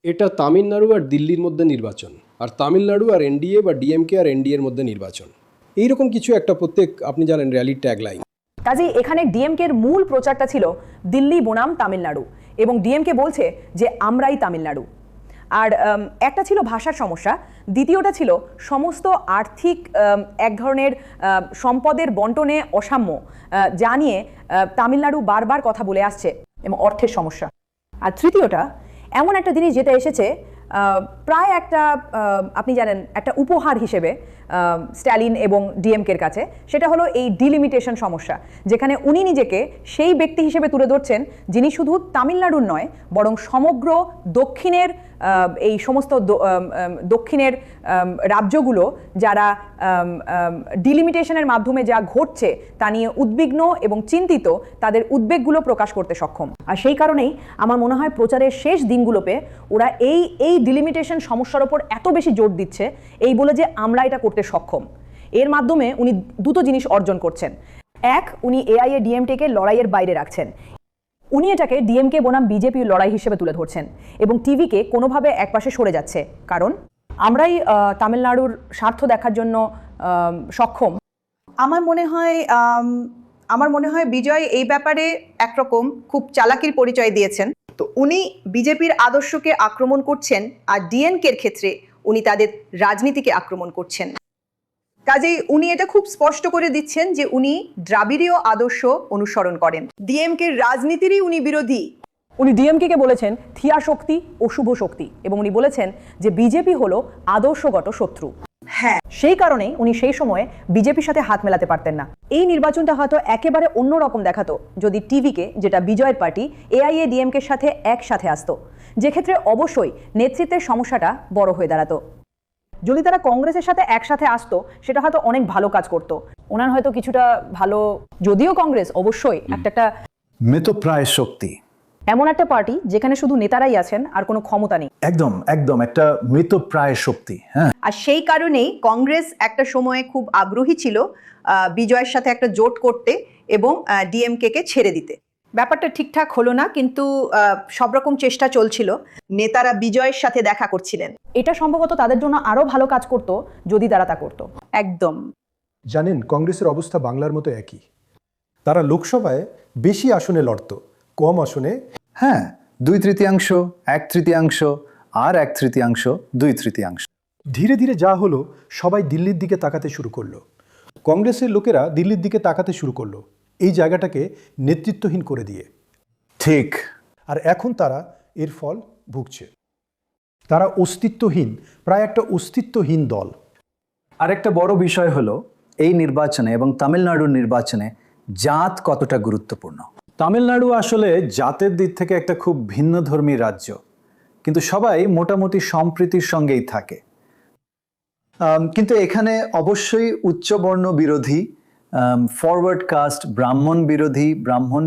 এটা তামিলনাড়ু আর দিল্লির মধ্যে নির্বাচন, আর তামিলনাড়ু আর এনডিএ বা ডিএমকে আর এনডিএর মধ্যে নির্বাচন, এইরকম কিছু একটা প্রত্যেক, আপনি জানেন, র্যালির ট্যাগলাইন। কাজেই এখানে ডিএমকের মূল প্রচারটা ছিল দিল্লি বনাম তামিলনাড়ু, এবং ডিএমকে বলছে যে আমরাই তামিলনাড়ু। আর একটা ছিল ভাষার সমস্যা, দ্বিতীয়টা ছিল সমস্ত আর্থিক এক ধরনের সম্পদের বন্টনে অসাম্য, যা নিয়ে তামিলনাড়ু বারবার কথা বলে আসছে, এবং অর্থের সমস্যা। আর তৃতীয়টা এমন একটা জিনিস যেটা এসেছে প্রায় একটা আপনি জানেন একটা উপহার হিসেবে স্ট্যালিন এবং ডিএমকের কাছে, সেটা হলো এই ডিলিমিটেশন সমস্যা, যেখানে উনি নিজেকে সেই ব্যক্তি হিসেবে তুলে ধরছেন যিনি শুধু তামিলনাড়ুর নয় বরং সমগ্র দক্ষিণের এই সমস্ত দক্ষিণের রাজ্যগুলো যারা ডিলিমিটেশনের মাধ্যমে যা ঘটছে তা নিয়ে উদ্বিগ্ন এবং চিন্তিত, তাদের উদ্বেগগুলো প্রকাশ করতে সক্ষম। আর সেই কারণেই আমার মনে হয় প্রচারের শেষ দিনগুলোতে ওরা এই ডিলিমিটেশন সমস্যার ওপর এত বেশি জোর দিচ্ছে, এই বলে যে আমরা এটা করতে সক্ষম। এর মাধ্যমে উনি দুটো জিনিস অর্জন করছেন। এক, উনি এআইএ ডিএমকেকে লড়াইয়ের বাইরে রাখছেন, উনি এটাকে ডিএমকে বনাম বিজেপি লড়াই হিসেবে তুলে ধরছেন, এবং টিভিকে কোনোভাবে একপাশে সরে যাচ্ছে, কারণ আমরাই তামিলনাড়ুর স্বার্থ দেখার জন্য সক্ষম। আমার মনে হয় বিজয় এই ব্যাপারে একরকম খুব চালাকির পরিচয় দিয়েছেন। তো উনি বিজেপির আদর্শকে আক্রমণ করছেন, আর ডিএমকের ক্ষেত্রে উনি তাদের রাজনীতিকে আক্রমণ করছেন। কাজেই উনি এটা খুব স্পষ্ট করে দিচ্ছেন যে উনি দ্রাবিড়ীয় আদর্শ অনুসরণ করেন, ডিএমকের রাজনীতিরই উনি বিরোধী। উনি ডিএমকে বলেছেন থিয়া শক্তি, অশুভ শক্তি, এবং উনি বলেছেন যে বিজেপি হলো আদর্শগত শত্রু। হ্যাঁ, সেই কারণেই উনি সেই সময়ে বিজেপির সাথে হাত মেলাতে পারতেন না। এই নির্বাচনটা হয়তো একেবারে অন্যরকম দেখাতো যদি টিভিকে, যেটা বিজয়ের পার্টি, এআইএ ডিএমকের সাথে একসাথে আসতো, যে ক্ষেত্রে অবশ্যই নেতৃত্বের সমস্যাটা বড় হয়ে দাঁড়াতো। যদি তারা কংগ্রেসের সাথে একসাথে আসতো সেটা হয়তো অনেক ভালো কাজ করতো, ওনার হয়তো কিছুটা ভালো, যদিও কংগ্রেস অবশ্যই একটা মৃতপ্রায় শক্তি, এমন একটা পার্টি যেখানে শুধু নেতারাই আছেন আর কোনো ক্ষমতা নেই, একদম একটা মৃতপ্রায় শক্তি। হ্যাঁ, আর সেই কারণেই কংগ্রেস একটা সময়ে খুব আগ্রহী ছিল বিজয়ের সাথে একটা জোট করতে এবং ডিএমকে ছেড়ে দিতে। ব্যাপারটা ঠিকঠাক হলো না, কিন্তু সব রকম চেষ্টা চলছিল, নেতারা বিজয়ের সাথে দেখা করছিলেন। এটা সম্ভবত তাদের জন্য আরো ভালো কাজ করতো যদি তারা তা করতো। একদম। জানেন, কংগ্রেসের অবস্থা বাংলার মতো একই। তারা লোকসভায় বেশি আসনে লড়ত, কম আসনে হ্যাঁ, 2/3, 1/3 আর 1/3, 2/3। ধীরে ধীরে যা হলো, সবাই দিল্লির দিকে তাকাতে শুরু করলো। কংগ্রেসের লোকেরা দিল্লির দিকে তাকাতে শুরু করলো এই জায়গাটাকে নেতৃত্বহীন করে দিয়ে। ঠিক। আর এখন তারা এর ফল ভুগছে। তারা অস্তিত্বহীন, প্রায় একটা অস্তিত্বহীন দল। আরেকটা বড় বিষয় হলো এই নির্বাচনে এবং তামিলনাড়ুর নির্বাচনে জাত কতটা গুরুত্বপূর্ণ। তামিলনাড়ু আসলে জাতের দিক থেকে একটা খুব ভিন্নধর্মী রাজ্য, কিন্তু সবাই মোটামুটি সম্প্রীতির সঙ্গেই থাকে। কিন্তু এখানে অবশ্যই উচ্চবর্ণ বিরোধী, ফরওয়ার্ড কাস্ট, ব্রাহ্মণ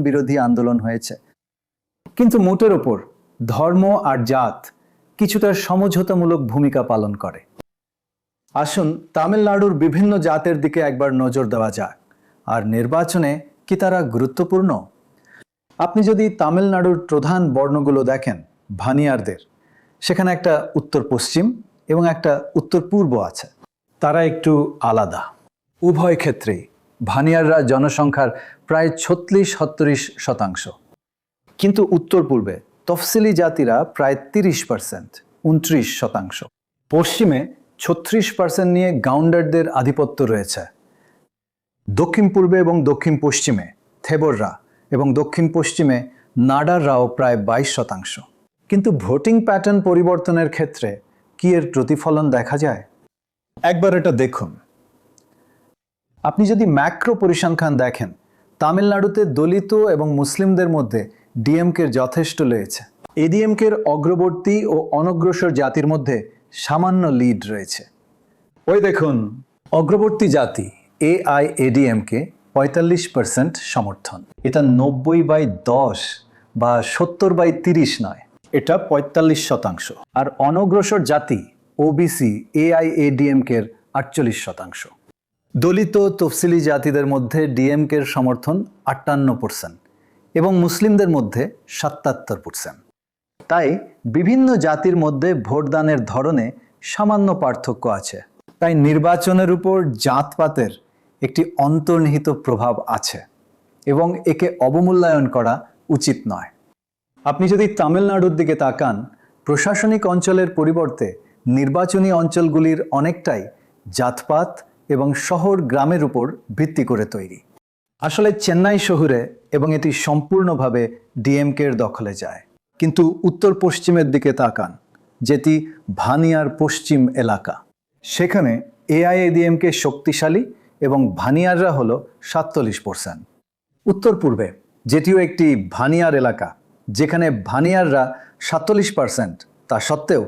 বিরোধী আন্দোলন হয়েছে, কিন্তু মোটের ওপর ধর্ম আর জাত কিছুটা সমঝোতামূলক ভূমিকা পালন করে। আসুন তামিলনাড়ুর বিভিন্ন জাতের দিকে একবার নজর দেওয়া যাক। আর নির্বাচনে কি তারা গুরুত্বপূর্ণ? আপনি যদি তামিলনাড়ুর প্রধান বর্ণগুলো দেখেন, ভানিয়ারদের, সেখানে একটা উত্তর পশ্চিম এবং একটা উত্তর পূর্ব আছে। তারা একটু আলাদা। উভয় ক্ষেত্রেই ভানিয়াররা জনসংখ্যার প্রায় 36-37%। কিন্তু উত্তর পূর্বে তফসিলি জাতিরা প্রায় 30%, 29%। পশ্চিমে 36% নিয়ে গাউন্ডারদের আধিপত্য রয়েছে। দক্ষিণ পূর্বে এবং দক্ষিণ পশ্চিমে থেবররা এবং দক্ষিণ পশ্চিমে নাডাররাও প্রায় 22%। কিন্তু ভোটিং প্যাটার্ন পরিবর্তনের ক্ষেত্রে কি এর প্রতিফলন দেখা যায়? একবার এটা দেখুন। আপনি যদি ম্যাক্রো পরিসংখ্যান দেখেন, তামিলনাড়ুতে দলিত এবং মুসলিমদের মধ্যে ডিএমকের যথেষ্ট রয়েছে। এডিএমকের অগ্রবর্তী ও অনগ্রসর জাতির মধ্যে সামান্য লিড রয়েছে। ওই দেখুন, অগ্রবর্তী জাতি এআইএডিএমকে 45% সমর্থন। এটা 90/10 বা 70/30 নয়, এটা 45%। আর অনগ্রসর জাতি ওবিসি এআইএডিএমকের 48%। দলিত তফসিলি জাতিদের মধ্যে ডিএমকের সমর্থন 58% এবং মুসলিমদের মধ্যে 77%। তাই বিভিন্ন জাতির মধ্যে ভোটদানের ধরনে সামান্য পার্থক্য আছে। তাই নির্বাচনের উপর জাতপাতের একটি অন্তর্নিহিত প্রভাব আছে এবং একে অবমূল্যায়ন করা উচিত নয়। আপনি যদি তামিলনাড়ুর দিকে তাকান, প্রশাসনিক অঞ্চলের পরিবর্তে নির্বাচনী অঞ্চলগুলির অনেকটাই জাতপাত এবং শহর গ্রামের উপর ভিত্তি করে তৈরি। আসলে চেন্নাই শহরে এবং এটি সম্পূর্ণভাবে ডিএমকের দখলে যায়। কিন্তু উত্তর পশ্চিমের দিকে তাকান, যেটি ভানিয়ার পশ্চিম এলাকা, সেখানে এআইএডিএমকে শক্তিশালী এবং ভানিয়াররা হলো 47%। উত্তর পূর্বে, যেটিও একটি ভানিয়ার এলাকা, যেখানে ভানিয়াররা 47%, তা সত্ত্বেও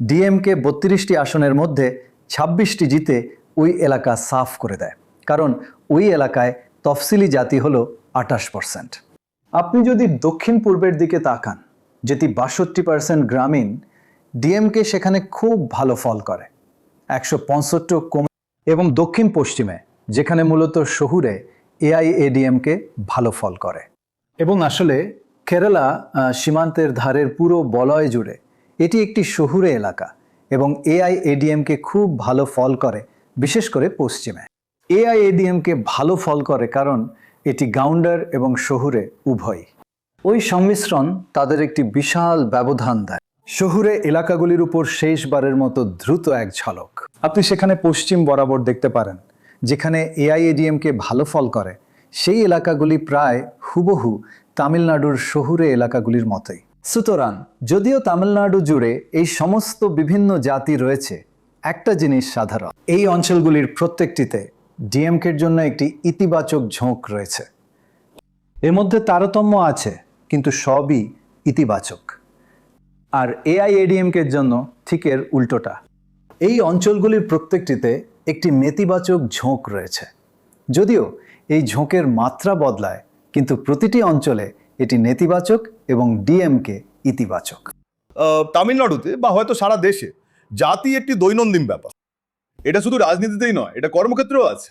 ডিএমকে 32টি আসনের মধ্যে 26টি জিতে ওই এলাকা সাফ করে দেয়, কারণ ওই এলাকায় তফসিলি জাতি হলো 28%। আপনি যদি দক্ষিণ পূর্বের দিকে তাকান, যেটি 62% গ্রামীণ, ডিএমকে সেখানে খুব ভালো ফল করে, 165 কমে। এবং দক্ষিণ পশ্চিমে, যেখানে মূলত শহুরে, এআইএডিএমকে ভালো ফল করে। এবং আসলে কেরালা সীমান্তের ধারের পুরো বলয় জুড়ে এটি একটি শহুরে এলাকা এবং এআইএডিএমকে খুব ভালো ফল করে, বিশেষ করে পশ্চিমে। এআইএডিএমকে ভালো ফল করে কারণ এটি গাউন্ডার এবং শহুরে উভয়ই। ওই সংমিশ্রণ তাদের একটি বিশাল ব্যবধান দেয়। শহুরে এলাকাগুলির উপর শেষবারের মতো দ্রুত এক ঝলক আপনি সেখানে পশ্চিম বরাবর দেখতে পারেন। যেখানে এআইএডিএমকে ভালো ফল করে, সেই এলাকাগুলি প্রায় হুবহু তামিলনাড়ুর শহুরে এলাকাগুলির মতোই। সুতরাং যদিও তামিলনাড়ু জুড়ে এই সমস্ত বিভিন্ন জাতি রয়েছে, একটা জিনিস সাধারণ, এই অঞ্চলগুলির প্রত্যেকটিতে ডিএমকের জন্য একটি ইতিবাচক ঝোঁক রয়েছে। এর মধ্যে তারতম্য আছে, কিন্তু সবই ইতিবাচক। আর এআইএডিএমকের জন্য ঠিক এর উল্টোটা। এই অঞ্চলগুলির প্রত্যেকটিতে একটি নেতিবাচক ঝোঁক রয়েছে। যদিও এই ঝোঁকের মাত্রা বদলায়, কিন্তু প্রতিটি অঞ্চলে এটি নেতিবাচক এবং ডিএমকে ইতিবাচক। তামিলনাড়ুতে বা হয়তো সারা দেশে জাতি একটি দৈনন্দিন ব্যাপার। এটা শুধু রাজনীতিতেই নয়, এটা কর্মক্ষেত্রেও আছে।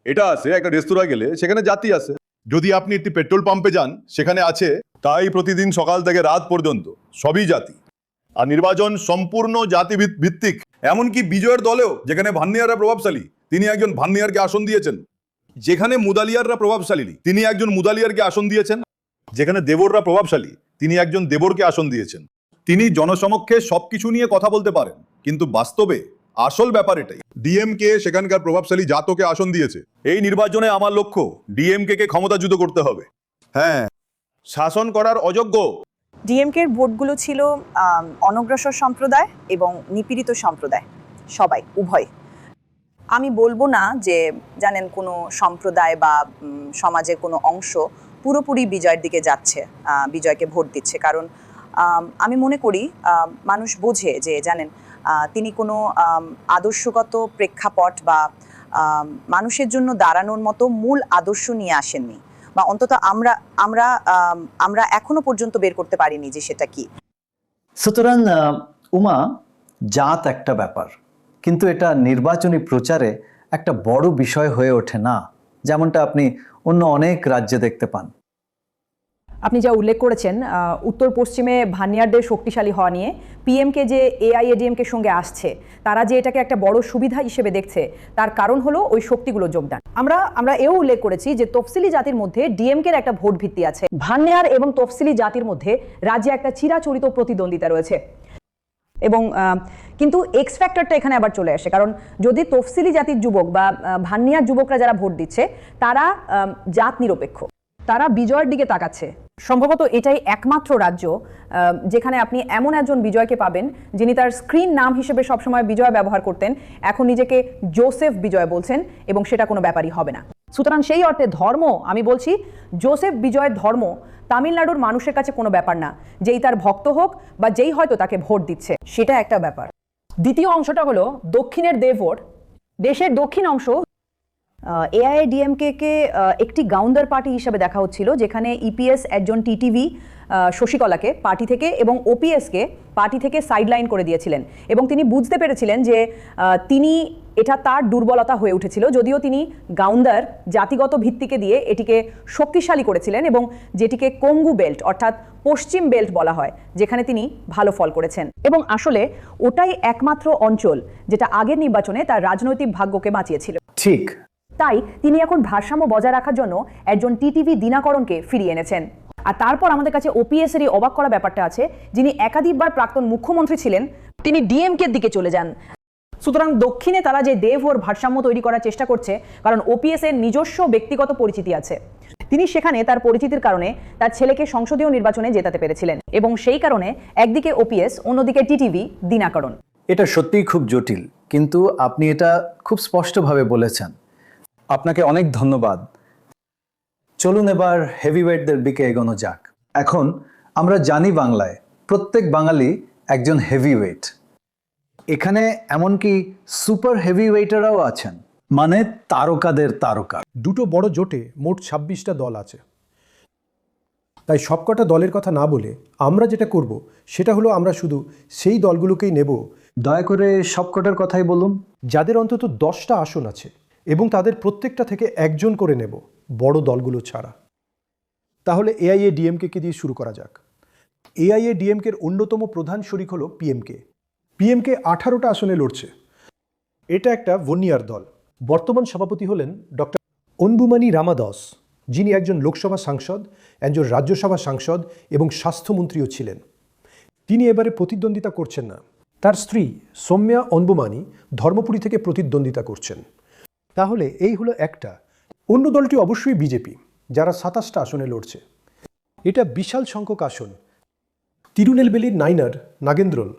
এটা আছে, একটা রেস্তোরাঁ গেলে সেখানে জাতি আছে। যদি আপনি একটি পেট্রোল পাম্পে যান, সেখানে আছে। তাই প্রতিদিন সকাল থেকে রাত পর্যন্ত সবই জাতি। আর নির্বাচন সম্পূর্ণ জাতি ভিত্তিক। এমনকি বিজয়ের দলেও, যেখানে ভান্নিয়াররা প্রভাবশালী, তিনি একজন ভান্নিয়ারকে আসন দিয়েছেন। যেখানে মুদালিয়াররা প্রভাবশালী, তিনি একজন মুদালিয়ারকে আসন দিয়েছেন। যেখানে দেবররা প্রভাবশালী, তিনি একজন দেবরকে আসন দিয়েছেন। তিনি জনসমক্ষে সবকিছু নিয়ে কথা বলতে পারেন, কিন্তু বাস্তবে আসল ব্যাপার এটাই। ডিএমকে সেখানকার প্রভাবশালী জাতকে আসন দিয়েছে। এই নির্বাচনে আমার লক্ষ্য ডিএমকে কে ক্ষমতাচ্যুত করতে হবে। হ্যাঁ, শাসন করার অযোগ্য। ডিএমকের ভোটগুলো ছিল অনগ্রসর সম্প্রদায় এবং নিপীড়িত সম্প্রদায়, সবাই, উভয়। আমি বলবো না যে জানেন কোনো সম্প্রদায় বা সমাজের কোনো অংশ পুরোপুরি বিজয়ের দিকে যাচ্ছে, বিজয়কে ভোট দিচ্ছে, কারণ আমি মনে করি মানুষ বোঝে যে জানেন তিনি কোনো আদর্শগত প্রেক্ষাপট বা মানুষের জন্য দাঁড়ানোর মতো মূল আদর্শ নিয়ে আসেননি, বা অন্তত আমরা এখনো পর্যন্ত বের করতে পারিনি যে সেটা কি। সুতরাং উমা, জাত একটা ব্যাপার, কিন্তু এটা নির্বাচনী প্রচারে একটা বড় বিষয় হয়ে ওঠে না, যেমনটা আপনি অন্য অনেক রাজ্যে দেখতে পান। আপনি যা উল্লেখ করেছেন উত্তর পশ্চিমে ভানিয়ারদের শক্তিশালী হওয়া নিয়ে পিএমকে যে এআইএডিএমকের সঙ্গে আসছে, তারা যে এটাকে একটা বড় সুবিধা হিসেবে দেখছে, তার কারণ হলো ওই শক্তিগুলো যোগদান। আমরা এও উল্লেখ করেছি যে তফসিলি জাতির মধ্যে ডিএমকের একটা ভোট ভিত্তি আছে। ভানিয়ার এবং তফসিলি জাতির মধ্যে রাজ্যে একটা চিরাচরিত প্রতিদ্বন্দ্বিতা রয়েছে এবং কিন্তু এক্স ফ্যাক্টরটা এখানে আবার চলে আসে, কারণ যদি তফসিলি জাতির যুবক বা ভানিয়ার যুবকরা যারা ভোট দিচ্ছে তারা জাত নিরপেক্ষ, তারা বিজয়ের দিকে তাকাচ্ছে। সম্ভবত এটাই একমাত্র রাজ্য যেখানে আপনি এমন একজন বিজয়কে পাবেন যিনি তার স্ক্রিন নাম হিসেবে সবসময় বিজয় ব্যবহার করতেন, এখন নিজেকে জোসেফ বিজয় বলছেন এবং সেটা কোনো ব্যাপারই হবে না। সুতরাং সেই অর্থে ধর্ম, আমি বলছি জোসেফ বিজয়ের ধর্ম তামিলনাড়ুর মানুষের কাছে কোনো ব্যাপার না, যেই তার ভক্ত হোক বা যেই হয়তো তাকে ভোট দিচ্ছে, সেটা একটা ব্যাপার। দ্বিতীয় অংশটা হলো দক্ষিণের দেভোট। দেশের দক্ষিণ অংশ এআইএডিএমকে একটি গাউন্ডার পার্টি হিসেবে দেখা হচ্ছিল, যেখানে ইপিএস একজন টিটিভি শশীকলাকে পার্টি থেকে এবং ওপিএসকে পার্টি থেকে সাইডলাইন করে দিয়েছিলেন এবং তিনি বুঝতে পেরেছিলেন যে তিনি এটা তার দুর্বলতা হয়ে উঠেছিল, যদিও তিনি গাউন্ডার জাতিগত ভিত্তিকে দিয়ে এটিকে শক্তিশালী করেছিলেন এবং যেটিকে কঙ্গু বেল্ট অর্থাৎ পশ্চিম বেল্ট বলা হয়, যেখানে তিনি ভালো ফল করেছেন এবং আসলে ওটাই একমাত্র অঞ্চল যেটা আগের নির্বাচনে তার রাজনৈতিক ভাগ্যকে বাঁচিয়েছিল। ঠিক। তাই তিনি এখন ভারসাম্য বজায় রাখার জন্য একজন টিটিভি দিনাকরণকে ফিরিয়ে এনেছেন। আর তারপর আমাদের কাছে ওপিএস এরই অবাক করা ব্যাপারটা আছে, যিনি একাধিকবার প্রাক্তন মুখ্যমন্ত্রী ছিলেন, তিনি ডিএমকের দিকে চলে যান। সুতরাং দক্ষিণে তারা যে দেভোর ভারসাম্য তৈরি করার চেষ্টা করছে, কারণ ওপিএস এর নিজস্ব ব্যক্তিগত পরিচিতি আছে, তিনি সেখানে তার পরিচিতির কারণে তার ছেলেকে সংসদীয় নির্বাচনে জেতাতে পেরেছিলেন এবং সেই কারণে একদিকে ওপিএস, অন্যদিকে টিটিভি দিনাকরণ। এটা সত্যিই খুব জটিল, কিন্তু আপনি এটা খুব স্পষ্টভাবে বলেছেন। আপনাকে অনেক ধন্যবাদ। চলুন এবার হেভিওয়েটদের দিকে এগোনো যাক। এখন আমরা জানি বাংলায় প্রত্যেক বাঙালি একজন হেভিওয়েট। এখানে এমনকি সুপার হেভিওয়েটাররাও আছেন, মানে তারকাদের তারকা। দুটো বড় জোটে মোট 26টা দল আছে। তাই সবকটা দলের কথা না বলে আমরা যেটা করব সেটা হলো আমরা শুধু সেই দলগুলোকেই নেব। দয়া করে সবকটার কথাই বলুন। যাদের অন্তত 10টা আসন আছে এবং তাদের প্রত্যেকটা থেকে একজন করে নেব, বড় দলগুলো ছাড়া। তাহলে এআইএডিএমকে দিয়ে শুরু করা যাক। এআইএডিএমকের অন্যতম প্রধান শরিক হলো পিএমকে। পিএমকে 18টা আসনে লড়ছে। এটা একটা ভনিয়ার দল। বর্তমান সভাপতি হলেন ডক্টর অনবুমানি রামাদাস, যিনি একজন লোকসভা সাংসদ, একজন রাজ্যসভা সাংসদ এবং স্বাস্থ্যমন্ত্রীও ছিলেন। তিনি এবারে প্রতিদ্বন্দ্বিতা করছেন না। তার স্ত্রী সৌম্যা অনবুমানি ধর্মপুরী থেকে প্রতিদ্বন্দ্বিতা করছেন। তাহলে এই হলো একটা। অন্য দলটি অবশ্যই বিজেপি, যারা 27টা আসনে লড়ছে। এটা বিশাল সংখ্যক আসন। তিরুনেলবেলির নাইনার নাগেন্দ্রন,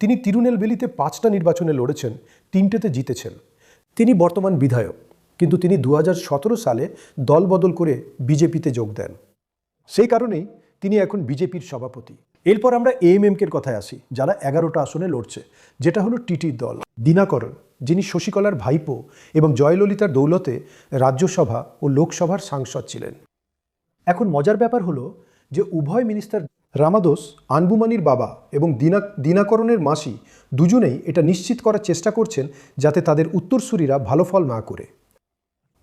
তিনি তিরুনেলবেলিতে 5টা নির্বাচনে লড়েছেন, 3টেতে জিতেছেন। তিনি বর্তমান বিধায়ক, কিন্তু তিনি 2017 সালে দল বদল করে বিজেপিতে যোগ দেন। সেই কারণেই তিনি এখন বিজেপির সভাপতি। এরপর আমরা এএমএমকের কথায় আসি, যারা 11টা আসনে লড়ছে, যেটা হলো টিটির দল। দিনাকরণ, যিনি শশীকলার ভাইপো এবং জয়ললিতার দৌলতে রাজ্যসভা ও লোকসভার সাংসদ ছিলেন। এখন মজার ব্যাপার হলো যে উভয় মিনিস্টার রামাদোস, আনবুমানির বাবা এবং দিনাকরণের মাসি, দুজনেই এটা নিশ্চিত করার চেষ্টা করছেন যাতে তাদের উত্তরসূরিরা ভালো ফল না করে।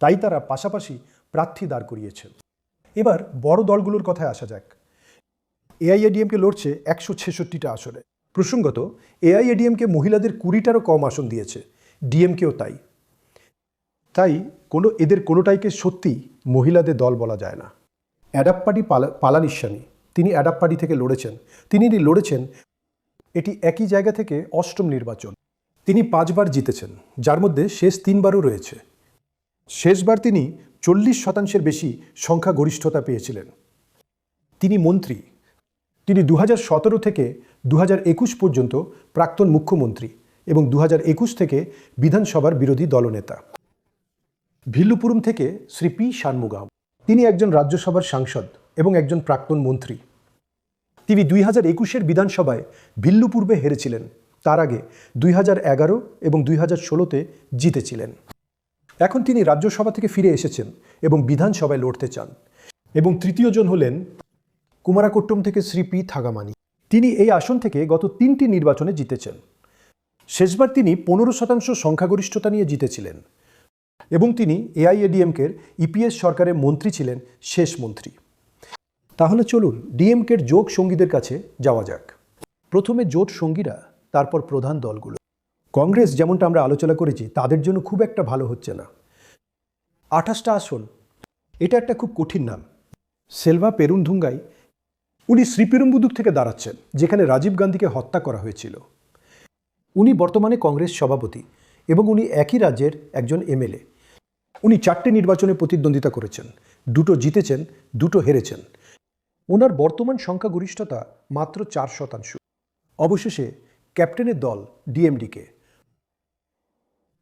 তাই তারা পাশাপাশি প্রার্থী দাঁড় করিয়েছেন। এবার বড় দলগুলোর কথায় আসা যাক। এআইএডিএমকে লড়ছে 166টা আসনে। প্রসঙ্গত, এআইএডিএমকে মহিলাদের 20টারও কম আসন দিয়েছে, ডিএমকেও তাই। তাই এদের কোনোটাইকে সত্যি মহিলাদের দল বলা যায় না। অ্যাডাপ্পাডি পালানিস্বামী, তিনি অ্যাডাপ্পাডি থেকে লড়েছেন। তিনি লড়েছেন এটি একই জায়গা থেকে 8ম নির্বাচন। তিনি 5বার জিতেছেন, যার মধ্যে শেষ 3বারও রয়েছে। শেষবার তিনি 40% বেশি সংখ্যাগরিষ্ঠতা পেয়েছিলেন। তিনি মন্ত্রী। তিনি 2017 থেকে 2021 পর্যন্ত প্রাক্তন মুখ্যমন্ত্রী এবং 2021 থেকে বিধানসভার বিরোধী দলনেতা। ভিল্লুপুরম থেকে শ্রী পি শানমুগাম, তিনি একজন রাজ্যসভার সাংসদ এবং একজন প্রাক্তন মন্ত্রী। তিনি 2021-এর বিধানসভায় ভিল্লুপুরমে হেরেছিলেন। তার আগে 2011 এবং 2016-তে জিতেছিলেন। এখন তিনি রাজ্যসভা থেকে ফিরে এসেছেন এবং বিধানসভায় লড়তে চান। এবং তৃতীয়জন হলেন কুমারাকোট্টম থেকে শ্রী পি থাগামানি। তিনি এই আসন থেকে গত 3টি নির্বাচনে জিতেছেন। শেষবার তিনি 15% সংখ্যাগরিষ্ঠতা নিয়ে জিতেছিলেন এবং তিনি এআইএডিএমকের ইপিএস সরকারের মন্ত্রী ছিলেন, শেষ মন্ত্রী। তাহলে চলুন ডিএমকের জোট সঙ্গীদের কাছে যাওয়া যাক। প্রথমে জোট সঙ্গীরা, তারপর প্রধান দলগুলো। কংগ্রেস, যেমনটা আমরা আলোচনা করেছি, তাদের জন্য খুব একটা ভালো হচ্ছে না। 28টা আসন, এটা একটা খুব কঠিন নাম। সেলভা পেরুনধুঙ্গাই, উনি শ্রীপেরুম্বুদুর থেকে দাঁড়াচ্ছেন, যেখানে রাজীব গান্ধীকে হত্যা করা হয়েছিল। উনি বর্তমানে কংগ্রেস সভাপতি এবং উনি একই রাজ্যের একজন এমএলএ। উনি 4টে নির্বাচনে প্রতিদ্বন্দ্বিতা করেছেন, 2টো জিতেছেন, 2টো হেরেছেন। ওনার বর্তমান সংখ্যাগরিষ্ঠতা মাত্র 4%। অবশেষে ক্যাপ্টেনের দল ডিএমডিকে,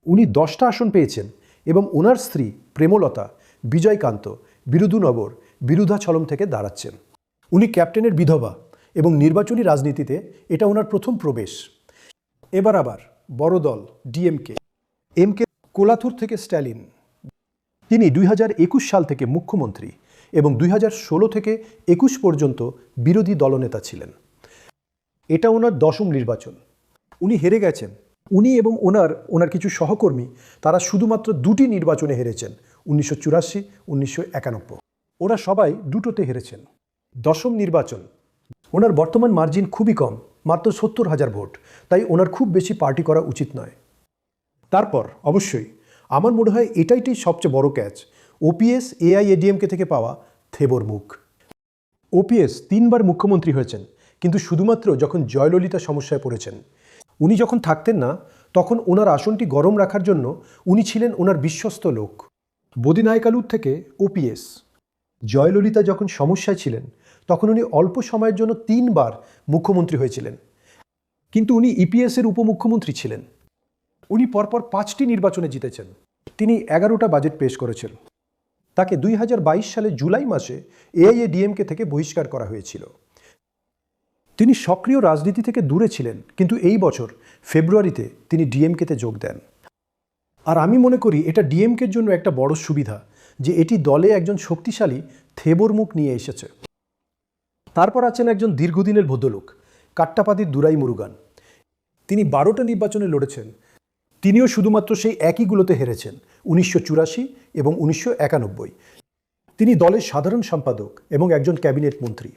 উনি 10টা আসন পেয়েছেন এবং ওনার স্ত্রী প্রেমলতা বিজয়কান্ত বিরুধুনগর বিরুধাচলম থেকে দাঁড়াচ্ছেন। উনি ক্যাপ্টেনের বিধবা এবং নির্বাচনী রাজনীতিতে এটা ওনার প্রথম প্রবেশ। এবার আবার বড় দল ডিএমকে, এমকে কোলাথুর থেকে স্ট্যালিন। তিনি 2021 সাল থেকে মুখ্যমন্ত্রী এবং 2016 থেকে 21 পর্যন্ত বিরোধী দলনেতা ছিলেন। এটা ওনার 10ম নির্বাচন। উনি হেরে গেছেন। উনি এবং ওনার কিছু সহকর্মী, তারা শুধুমাত্র 2টি নির্বাচনে হেরেছেন, 1984, 1991। ওরা সবাই 2টোতে হেরেছেন। 10ম নির্বাচন, ওনার বর্তমান মার্জিন খুবই কম, মাত্র 70,000 ভোট, তাই ওনার খুব বেশি পার্টি করা উচিত নয়। তারপর অবশ্যই আমার মনে হয় এটাই সবচেয়ে বড় ক্যাচ, ওপিএস এআইএডিএমকে থেকে পাওয়া থেবর মুখ। ওপিএস 3বার মুখ্যমন্ত্রী হয়েছেন, কিন্তু শুধুমাত্র যখন জয়ললিতা সমস্যায় পড়েছেন। উনি যখন থাকতেন না, তখন ওনার আসনটি গরম রাখার জন্য উনি ছিলেন ওনার বিশ্বস্ত লোক। বোদিনায়কালুর থেকে ওপিএস। জয়ললিতা যখন সমস্যায় ছিলেন, তখন উনি অল্প সময়ের জন্য 3বার মুখ্যমন্ত্রী হয়েছিলেন, কিন্তু উনি ইপিএসের উপমুখ্যমন্ত্রী ছিলেন। উনি পরপর 5টি নির্বাচনে জিতেছেন। তিনি 11টা বাজেট পেশ করেছেন। তাকে 2022 সালে জুলাই মাসে এআইএডিএমকে থেকে বহিষ্কার করা হয়েছিল। তিনি সক্রিয় রাজনীতি থেকে দূরে ছিলেন, কিন্তু এই বছর ফেব্রুয়ারিতে তিনি ডিএমকেতে যোগ দেন। আর আমি মনে করি এটা ডিএমকের জন্য একটা বড় সুবিধা যে এটি দলে একজন শক্তিশালী থেবর মুখ নিয়ে এসেছে। তারপর আছেন একজন দীর্ঘদিনের ভদ্রলোক, কাট্টাপাদির দুরাই মুরুগান। তিনি 12টা নির্বাচনে লড়েছেন। তিনিও শুধুমাত্র সেই একইগুলোতে হেরেছেন, 1984 এবং 1991। তিনি দলের সাধারণ সম্পাদক এবং একজন ক্যাবিনেট মন্ত্রী।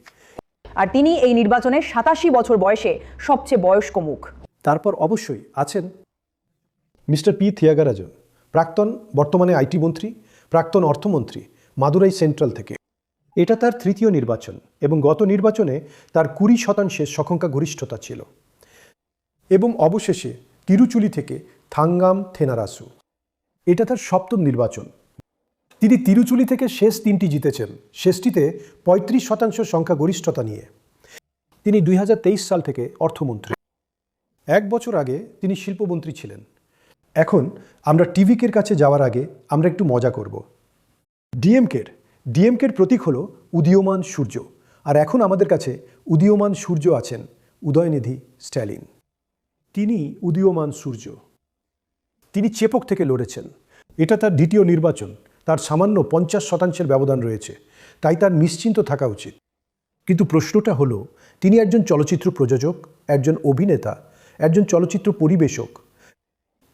আর তিনি এই নির্বাচনে 87 বছর বয়সে সবচেয়ে বয়স্ক মুখ। তারপর অবশ্যই আছেন মিস্টার পি থিয়াগারাজন, প্রাক্তন, বর্তমানে আইটি মন্ত্রী, প্রাক্তন অর্থমন্ত্রী, মাদুরাই সেন্ট্রাল থেকে। এটা তার 3য় নির্বাচন এবং গত নির্বাচনে তার 20% সংখ্যাগরিষ্ঠতা ছিল। এবং অবশেষে তিরুচুলি থেকে থাঙ্গাম থেনারাসু, এটা তার 7ম নির্বাচন। তিনি তিরুচুলি থেকে শেষ 3টি জিতেছেন, শেষটিতে 35% সংখ্যাগরিষ্ঠতা নিয়ে। তিনি 2023 সাল থেকে অর্থমন্ত্রী। 1 বছর আগে তিনি শিল্পমন্ত্রী ছিলেন। এখন আমরা টিভিকের কাছে যাওয়ার আগে আমরা একটু মজা করব। ডিএমকের প্রতীক হলো উদীয়মান সূর্য, আর এখন আমাদের কাছে উদীয়মান সূর্য আছেন উদয়নিধি স্ট্যালিন। তিনি উদীয়মান সূর্য। তিনি চেপক থেকে লড়েছেন। এটা তার 2য় নির্বাচন। তার সামান্য 50% ব্যবধান রয়েছে, তাই তার নিশ্চিন্ত থাকা উচিত। কিন্তু প্রশ্নটা হলো, তিনি একজন চলচ্চিত্র প্রযোজক, একজন অভিনেতা, একজন চলচ্চিত্র পরিবেশক।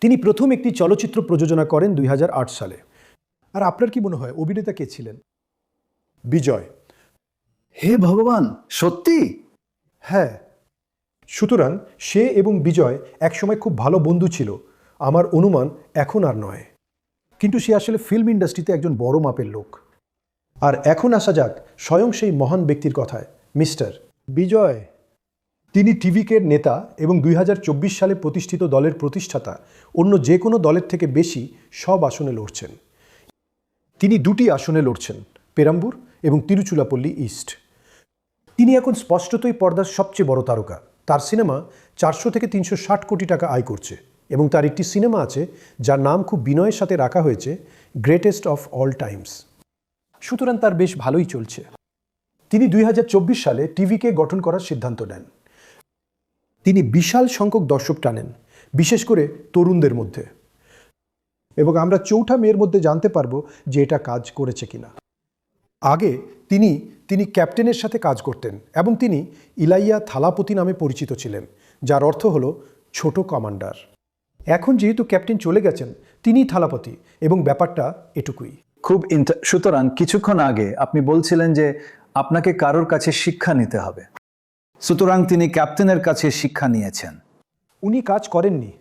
তিনি প্রথম একটি চলচ্চিত্র প্রযোজনা করেন 2008 সালে। আর আপনার কি মনে হয় অভিনেতা কে ছিলেন? বিজয়। হে ভগবান, সত্যি? হ্যাঁ। সুতরাং সে এবং বিজয় একসময় খুব ভালো বন্ধু ছিল। আমার অনুমান এখন আর নয়, কিন্তু সে আসলে ফিল্ম ইন্ডাস্ট্রিতে একজন বড় মাপের লোক। আর এখন আসা যাক স্বয়ং সেই মহান ব্যক্তির কথায়, মিস্টার বিজয়। তিনি টিভিকের নেতা এবং 2024 সালে প্রতিষ্ঠিত দলের প্রতিষ্ঠাতা। অন্য যে কোনো দলের থেকে বেশি সব আসনে লড়ছেন। তিনি 2টি আসনে লড়ছেন, পেরাম্বুর এবং তিরুচুলাপল্লী ইস্ট। তিনি এখন স্পষ্টতই পর্দার সবচেয়ে বড় তারকা। তার সিনেমা 400 থেকে 360 কোটি টাকা আয় করছে এবং তার একটি সিনেমা আছে যার নাম খুব বিনয়ের সাথে রাখা হয়েছে, গ্রেটেস্ট অফ অল টাইমস। সুতরাং তার বেশ ভালোই চলছে। তিনি 2024 সালে টিভিকে গঠন করার সিদ্ধান্ত নেন। তিনি বিশাল সংখ্যক দর্শক টানেন, বিশেষ করে তরুণদের মধ্যে। এবং আমরা 4 মের মধ্যে জানতে পারবো যে এটা কাজ করেছে কিনা। আগে তিনি ক্যাপ্টেনের সাথে কাজ করতেন এবং তিনি ইলাইয়া থালাপতি নামে পরিচিত ছিলেন, যার অর্থ হলো ছোট কমান্ডার। এখন যেহেতু ক্যাপ্টেন চলে গেছেন, তিনিই থালাপতি এবং ব্যাপারটা এটুকুই। সুতরাং কিছুক্ষণ আগে আপনি বলছিলেন যে আপনাকে কারোর কাছে শিক্ষা নিতে হবে। সুতরাং তিনি ক্যাপ্টেনের কাছে শিক্ষা নিয়েছেন। উনি কাজ করেননি।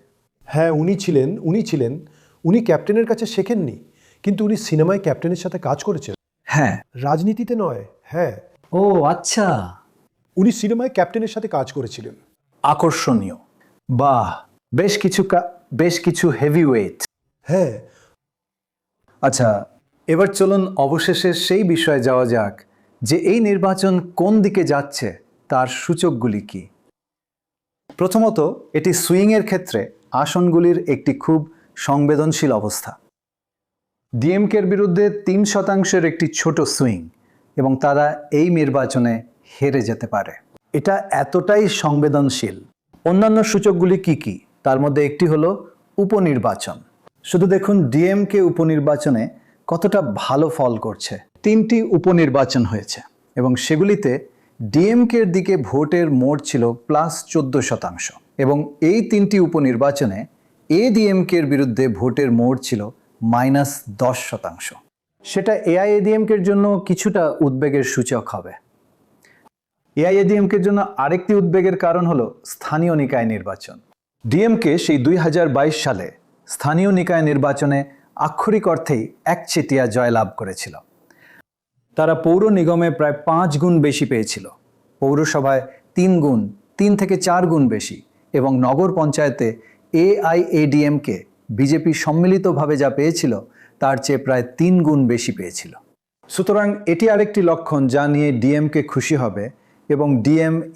হ্যাঁ, উনি ছিলেন, উনি ক্যাপ্টেনের কাছে শেখেননি, কিন্তু উনি সিনেমায় ক্যাপ্টেনের সাথে কাজ করেছেন। হ্যাঁ। রাজনীতিতে নয়। হ্যাঁ, ও আচ্ছা, উনি সিনেমায় ক্যাপ্টেনের সাথে কাজ করেছিলেন। আকর্ষণীয়। বাহ, বেশ কিছু হেভি ওয়েট। হ্যাঁ। আচ্ছা, এবার চলুন অবশেষে সেই বিষয়ে যাওয়া যাক যে এই নির্বাচন কোন দিকে যাচ্ছে তার সূচকগুলি কি। প্রথমত, এটি সুইংয়ের ক্ষেত্রে আসনগুলির একটি খুব সংবেদনশীল অবস্থা। ডিএমকের বিরুদ্ধে 3% একটি ছোট সুইং এবং তারা এই নির্বাচনে হেরে যেতে পারে। এটা এতটাই সংবেদনশীল। অন্যান্য সূচকগুলি কি কি? তার মধ্যে একটি হলো উপনির্বাচন। শুধু দেখুন ডিএমকে উপনির্বাচনে কতটা ভালো ফল করছে। 3টি উপনির্বাচন হয়েছে এবং সেগুলিতে ডিএমকের দিকে ভোটের মোট ছিল +14% এবং এই 3টি উপনির্বাচনে এডিএমকের বিরুদ্ধে ভোটের মোট ছিল -10%। সেটা এআইএডিএমকের জন্য কিছুটা উদ্বেগের সূচক হবে। এআইএডিএমকের জন্য আরেকটি উদ্বেগের কারণ হলো স্থানীয় নিকায় নির্বাচন। ডিএমকে সেই 2022 সালে স্থানীয় নিকায় নির্বাচনে আক্ষরিক অর্থেই একচেটিয়া জয়লাভ করেছিল। তারা পৌর নিগমে প্রায় 5 গুণ বেশি পেয়েছিল, পৌরসভায় 3 থেকে 4 গুণ বেশি এবং নগর পঞ্চায়েতে এআইএডিএমকে বিজেপি সম্মিলিতভাবে যা পেয়েছিল তার চেয়ে প্রায় 3 গুণ বেশি পেয়েছিল। সুতরাং এটি আরেকটি লক্ষণ যা নিয়ে ডিএমকে খুশি হবে এবং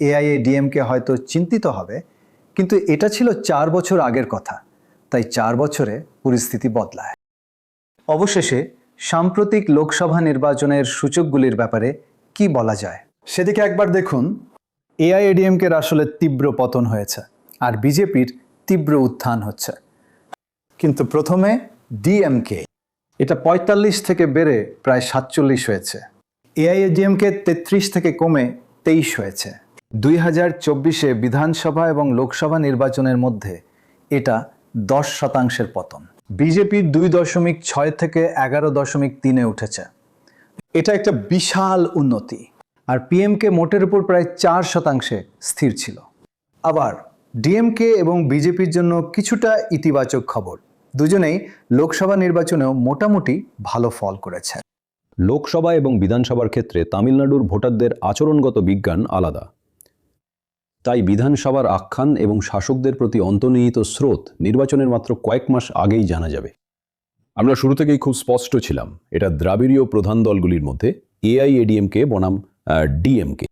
এআইএডিএমকে হয়তো চিন্তিত হবে, কিন্তু এটা ছিল 4 বছর আগের কথা, তাই 4 বছরে পরিস্থিতি বদলায়। অবশেষে সাম্প্রতিক লোকসভা নির্বাচনের সূচকগুলির ব্যাপারে কি বলা যায় সেদিকে একবার দেখুন। এআইএডিএমকের আসলে তীব্র পতন হয়েছে আর বিজেপির তীব্র উত্থান হচ্ছে। কিন্তু প্রথমে ডিএমকে, এটা 45 থেকে বেড়ে প্রায় 47 হয়েছে। এআইএডিএমকে 33 থেকে কমে 23 হয়েছে। 2024-এ বিধানসভা এবং লোকসভা নির্বাচনের মধ্যে এটা 10%-এর পতন। বিজেপির 2.6 থেকে 11.3-এ উঠেছে। এটা একটা বিশাল উন্নতি। আর পিএমকে মোটের উপর প্রায় 4%-এ স্থির ছিল। আবার ডিএমকে এবং বিজেপির জন্য কিছুটা ইতিবাচক খবর, দুজনেই লোকসভা নির্বাচনেও মোটামুটি ভালো ফল করেছে। লোকসভা এবং বিধানসভার ক্ষেত্রে তামিলনাড়ুর ভোটারদের আচরণগত বিজ্ঞান আলাদা, তাই বিধানসভার আখ্যান এবং শাসকদের প্রতি অন্তর্নিহিত স্রোত নির্বাচনের মাত্র কয়েক মাস আগেই জানা যাবে। আমরা শুরু থেকেই খুব স্পষ্ট ছিলাম, এটা দ্রাবিড়ীয় প্রধান দলগুলির মধ্যে এআইএডিএমকে বনাম ডিএমকে।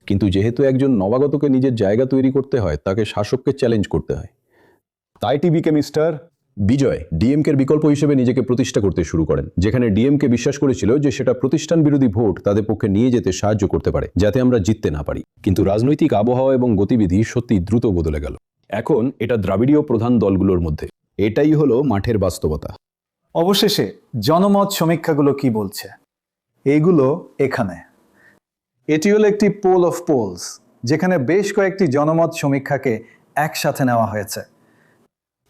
কিন্তু যেহেতু একজন নবাগতকে নিজের জায়গা তৈরি করতে হয়, তাকে শাসককে চ্যালেঞ্জ করতে হয়। তাই টিভিকে মিস্টার বিজয় ডিএমকের বিকল্প হিসেবে নিজেকে প্রতিষ্ঠা করতে শুরু করেন, যেখানে ডিএমকে বিশ্বাস করেছিল যে সেটা প্রতিষ্ঠান বিরোধী ভোট তাদের পক্ষে নিয়ে যেতে সাহায্য করতে পারে, যাতে আমরা জিততে না পারি। কিন্তু রাজনৈতিক আবহাওয়া এবং গতিবিধি সত্যি দ্রুত বদলে গেল। এখন এটা দ্রাবিড়ীয় প্রধান দলগুলোর মধ্যে। এটাই হলো মাঠের বাস্তবতা। অবশেষে জনমত সমীক্ষাগুলো কি বলছে এইগুলো এখানে। এটি হলো একটি পোল অফ পোলস, যেখানে বেশ কয়েকটি জনমত সমীক্ষাকে একসাথে নেওয়া হয়েছে।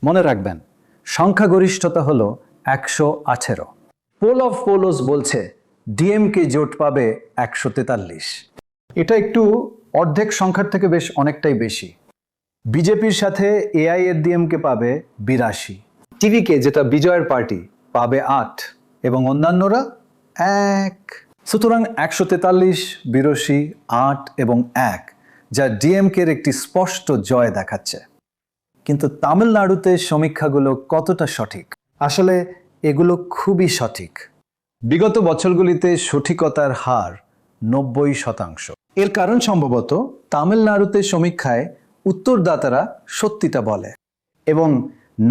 মনে রাখবেন, সংখ্যাগরিষ্ঠতা হলো 118। পোল অফ পোলস বলছে ডিএমকে জোট পাবে 143। এটা একটু অর্ধেক সংখ্যার থেকে বেশ অনেকটাই বেশি। বিজেপির সাথে এআইএডিএমকে পাবে 82, টিভিকে যেটা বিজয়ের পার্টি পাবে 8 এবং অন্যান্যরা 1। সুতরাং 143, 82, 8 এবং 1, যা ডিএমকের একটি স্পষ্ট জয় দেখাচ্ছে। কিন্তু তামিলনাড়ুতে সমীক্ষাগুলো কতটা সঠিক? আসলে এগুলো খুবই সঠিক। বিগত বছরগুলিতে সঠিকতার হার 90%। এর কারণ সম্ভবত তামিলনাড়ুতে সমীক্ষায় উত্তরদাতারা সত্যিটা বলে এবং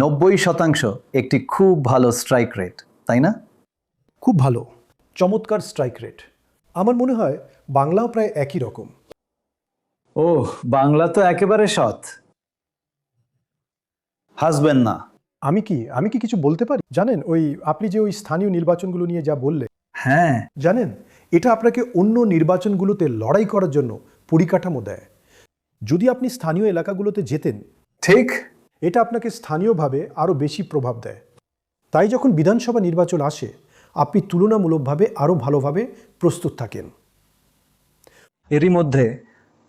90% একটি খুব ভালো স্ট্রাইক রেট, তাই না? খুব ভালো, চমৎকার স্ট্রাইক রেট। আমার মনে হয় বাংলাও প্রায় একই রকম। ওহ, বাংলা তো একেবারে সৎ। হাসবেন না। আমি কি কিছু বলতে পারি? জানেন, আপনি যে স্থানীয় নির্বাচনগুলো নিয়ে যা বললে, হ্যাঁ, জানেন এটা আপনাকে অন্য নির্বাচনগুলোতে লড়াই করার জন্য পরিকাঠামো দেয়। যদি আপনি স্থানীয় এলাকাগুলোতে যেতেন, ঠিক, এটা আপনাকে স্থানীয়ভাবে আরও বেশি প্রভাব দেয়। তাই যখন বিধানসভা নির্বাচন আসে, আপনি তুলনামূলকভাবে আরও ভালোভাবে প্রস্তুত থাকেন। এরই মধ্যে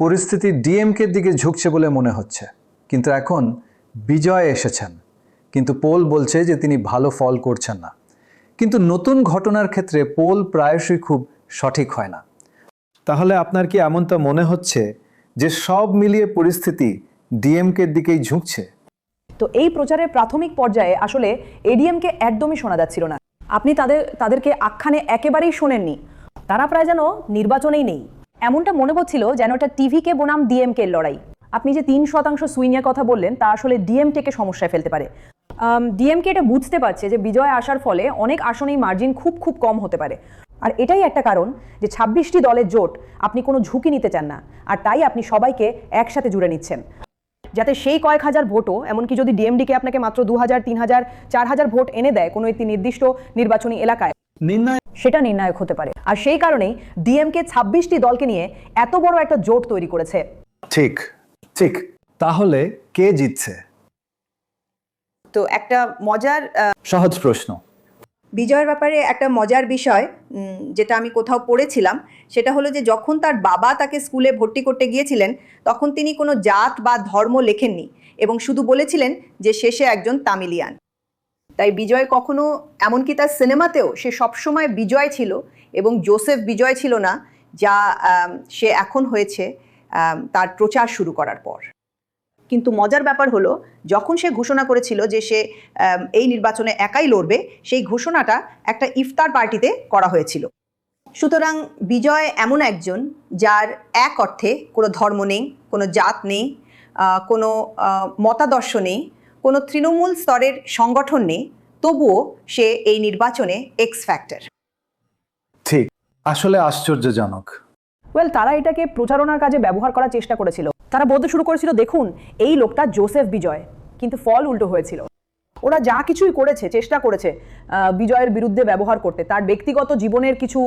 পরিস্থিতি ডিএমকের দিকে ঝুঁকছে বলে মনে হচ্ছে, কিন্তু এখন বিজয় এসেছেন, কিন্তু পোল বলছে যে তিনি ভালো ফল করছেন না। কিন্তু নতুন ঘটনার ক্ষেত্রে পোল প্রায়শই খুব সঠিক হয় না। তাহলে আপনার কি এমনটা মনে হচ্ছে যে সব মিলিয়ে পরিস্থিতি ডিএমকের দিকেই ঝুঁকছে? তো এই প্রচারের প্রাথমিক পর্যায়ে আসলে এডিএমকে একদমই শোনা যাচ্ছিল না। আপনি তাদেরকে আখ্যানে একেবারেই শোনেননি। তারা প্রায় যেন নির্বাচনেই নেই, এমনটা মনে হচ্ছিল যেন এটা টিভিকে বনাম ডিএমকে লড়াই। আপনি যে 3% সুইংয়ের কথা বললেন, তা আসলে ডিএমকেকে সমস্যায় ফেলতে পারে। ডিএমকে এটা বুঝতে পারছে যে বিজয় আসার ফলে অনেক আসনেই মার্জিন খুব কম হতে পারে। আর এটাই একটা কারণ যে 26টি দলের জোট, আপনি কোনো ঝুঁকি নিতে চান না, আর তাই আপনি সবাইকে একসাথে জুড়ে নিচ্ছেন, যাতে সেই কয়েক হাজার ভোটও, এমনকি যদি ডিএমডিকে আপনাকে মাত্র 2000, 3000, 4000 ভোট এনে দেয় কোনো একটি নির্দিষ্ট নির্বাচনী এলাকায়, সেটা নির্ণায়ক হতে পারে। আর সেই কারণেই ডিএমকে 26টি দলকে নিয়ে এত বড় একটা জোট তৈরি করেছে। ঠিক ঠিক। তাহলে কে জিতছে? তো একটা মজার সহজ প্রশ্ন। বিজয়ের ব্যাপারে একটা মজার বিষয় যেটা আমি কোথাও পড়েছিলাম, সেটা হলো যে যখন তার বাবা তাকে স্কুলে ভর্তি করতে গিয়েছিলেন, তখন তিনি কোনো জাত বা ধর্ম লেখেননি এবং শুধু বলেছিলেন যে শেষে একজন তামিলিয়ান। তাই বিজয় কখনো, এমনকি তার সিনেমাতেও সে সবসময় বিজয় ছিল এবং জোসেফ বিজয় ছিল না, যা সে এখন হয়েছে তার প্রচার শুরু করার পর। কিন্তু মজার ব্যাপার হলো, যখন সে ঘোষণা করেছিল যে সে এই নির্বাচনে একাই লড়বে, সেই ঘোষণাটা একটা ইফতার পার্টিতে করা হয়েছিল। সুতরাং বিজয় এমন একজন যার এক অর্থে কোনো ধর্ম নেই, কোনো জাত নেই, কোনো মতাদর্শ নেই, কোনো তৃণমূল স্তরের সংগঠন নেই, তবুও সে এই নির্বাচনে এক্স ফ্যাক্টর। ঠিক, আসলে আশ্চর্যজনক। তারা এটাকে প্রচারণার কাজে ব্যবহার করার চেষ্টা করেছিল। তারা বলতে শুরু করেছিল, দেখুন এই লোকটা জোসেফ বিজয়, কিন্তু ফল উল্টো হয়েছিল। ওরা যা কিছুই করেছে, চেষ্টা করেছে বিজয়ের বিরুদ্ধে ব্যবহার করতে, তার ব্যক্তিগত জীবনের কিছু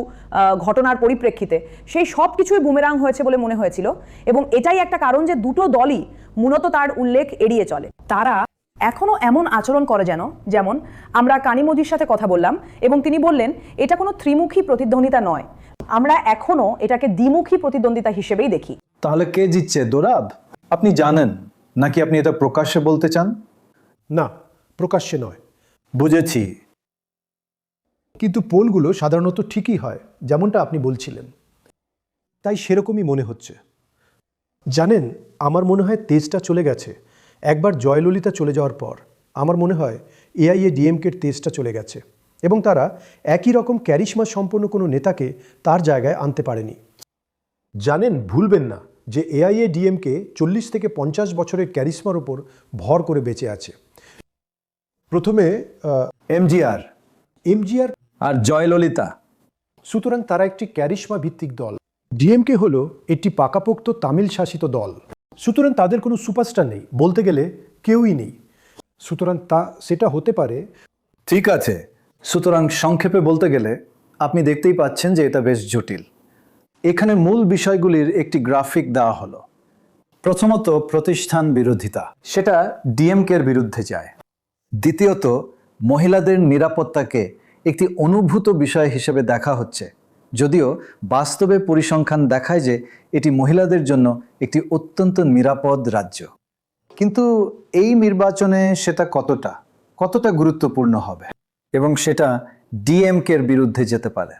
ঘটনার পরিপ্রেক্ষিতে, সেই সব কিছুই বুমেরাং হয়েছে বলে মনে হয়েছিল। এবং এটাই একটা কারণ যে দুটো দলই মূলত তার উল্লেখ এড়িয়ে চলে। তারা এখনো এমন আচরণ করে যেমন আমরা কানিমোদির সাথে কথা বললাম এবং তিনি বললেন এটা কোনো ত্রিমুখী প্রতিদ্বন্দ্বিতা নয়, আমরা এখনো এটাকে দ্বিমুখী প্রতিদ্বন্দ্বিতা হিসেবেই দেখি। তাহলে কে জিতছে দোরাব? আপনি জানেন নাকি আপনি এটা প্রকাশ্যে বলতে চান? না, প্রকাশ্যে নয়। বুঝেছি। কিন্তু পোলগুলো সাধারণত ঠিকই হয়, যেমনটা আপনি বলছিলেন, তাই সেরকমই মনে হচ্ছে। জানেন, আমার মনে হয় তেজটা চলে গেছে। একবার জয়ললিতা চলে যাওয়ার পর আমার মনে হয় এআইএডিএমকের তেজটা চলে গেছে এবং তারা একই রকম ক্যারিশমা সম্পন্ন কোনো নেতাকে তার জায়গায় আনতে পারেনি। জানেন, ভুলবেন না যে এআইএডিএমকে 40 থেকে 50 বছরের ক্যারিশমার উপর ভর করে বেঁচে আছে। প্রথমে এমজিআর আর জয়ললিতা। সুতরাং তারা একটি ক্যারিশমা ভিত্তিক দল। ডিএমকে হলো একটি পাকাপোক্ত তামিল শাসিত দল। সুতরাং তাদের কোনো সুপারস্টার নেই, বলতে গেলে কেউই নেই। সুতরাং সেটা হতে পারে। ঠিক আছে, সুতরাং সংক্ষেপে বলতে গেলে আপনি দেখতেই পাচ্ছেন যে এটা বেশ জটিল। এখানে মূল বিষয়গুলির একটি গ্রাফিক দেওয়া হলো। প্রথমত প্রতিষ্ঠান বিরোধিতা, সেটা ডিএমকের বিরুদ্ধে যায়। দ্বিতীয়ত মহিলাদের নিরাপত্তাকে একটি অনুভূত বিষয় হিসেবে দেখা হচ্ছে, যদিও বাস্তবে পরিসংখ্যান দেখায় যে এটি মহিলাদের জন্য একটি অত্যন্ত নিরাপদ রাজ্য। কিন্তু এই নির্বাচনে সেটা কতটা গুরুত্বপূর্ণ হবে এবং সেটা ডিএমকের বিরুদ্ধে যেতে পারে।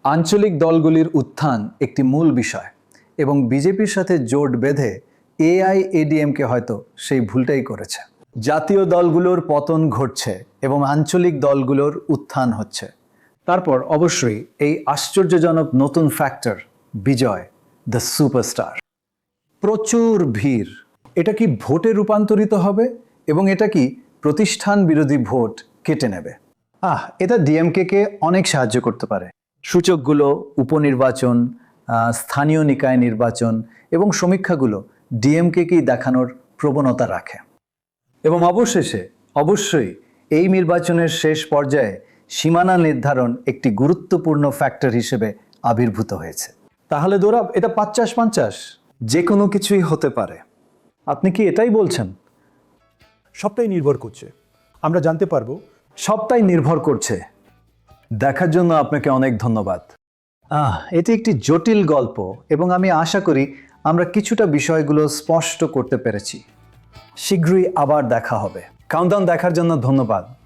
আঞ্চলিক দলগুলির উত্থান একটি মূল বিষয় এবং বিজেপির সাথে জোট বেঁধে এআইএডিএমকে হয়তো সেই ভুলটাই করেছে। জাতীয় দলগুলোর পতন ঘটছে এবং আঞ্চলিক দলগুলোর উত্থান হচ্ছে। তারপর অবশ্যই এই আশ্চর্যজনক নতুন ফ্যাক্টর বিজয়, দ্য সুপারস্টার। প্রচুর ভিড়। এটা কি ভোটে রূপান্তরিত হবে এবং এটা কি প্রতিষ্ঠান বিরোধী ভোট কেটে নেবে? এটা ডিএমকে অনেক সাহায্য করতে পারে। সূচকগুলো, উপনির্বাচন, স্থানীয় নিকায় নির্বাচন এবং সমীক্ষাগুলো ডিএমকেই দেখানোর প্রবণতা রাখে। এবং অবশেষে অবশ্যই এই নির্বাচনের শেষ পর্যায়ে সীমানা নির্ধারণ একটি গুরুত্বপূর্ণ ফ্যাক্টর হিসেবে আবির্ভূত হয়েছে। তাহলে দোরাব, এটা 50-50, যে কোনো কিছুই হতে পারে। আপনি কি এটাই বলছেন? সবটাই নির্ভর করছে, আমরা জানতে পারবো। সবটাই নির্ভর করছে। দেখার জন্য আপনাকে অনেক ধন্যবাদ। এটি একটি জটিল গল্প এবং আমি আশা করি আমরা কিছুটা বিষয়গুলো স্পষ্ট করতে পেরেছি। শীঘ্রই আবার দেখা হবে। কাউন্টডাউন দেখার জন্য ধন্যবাদ।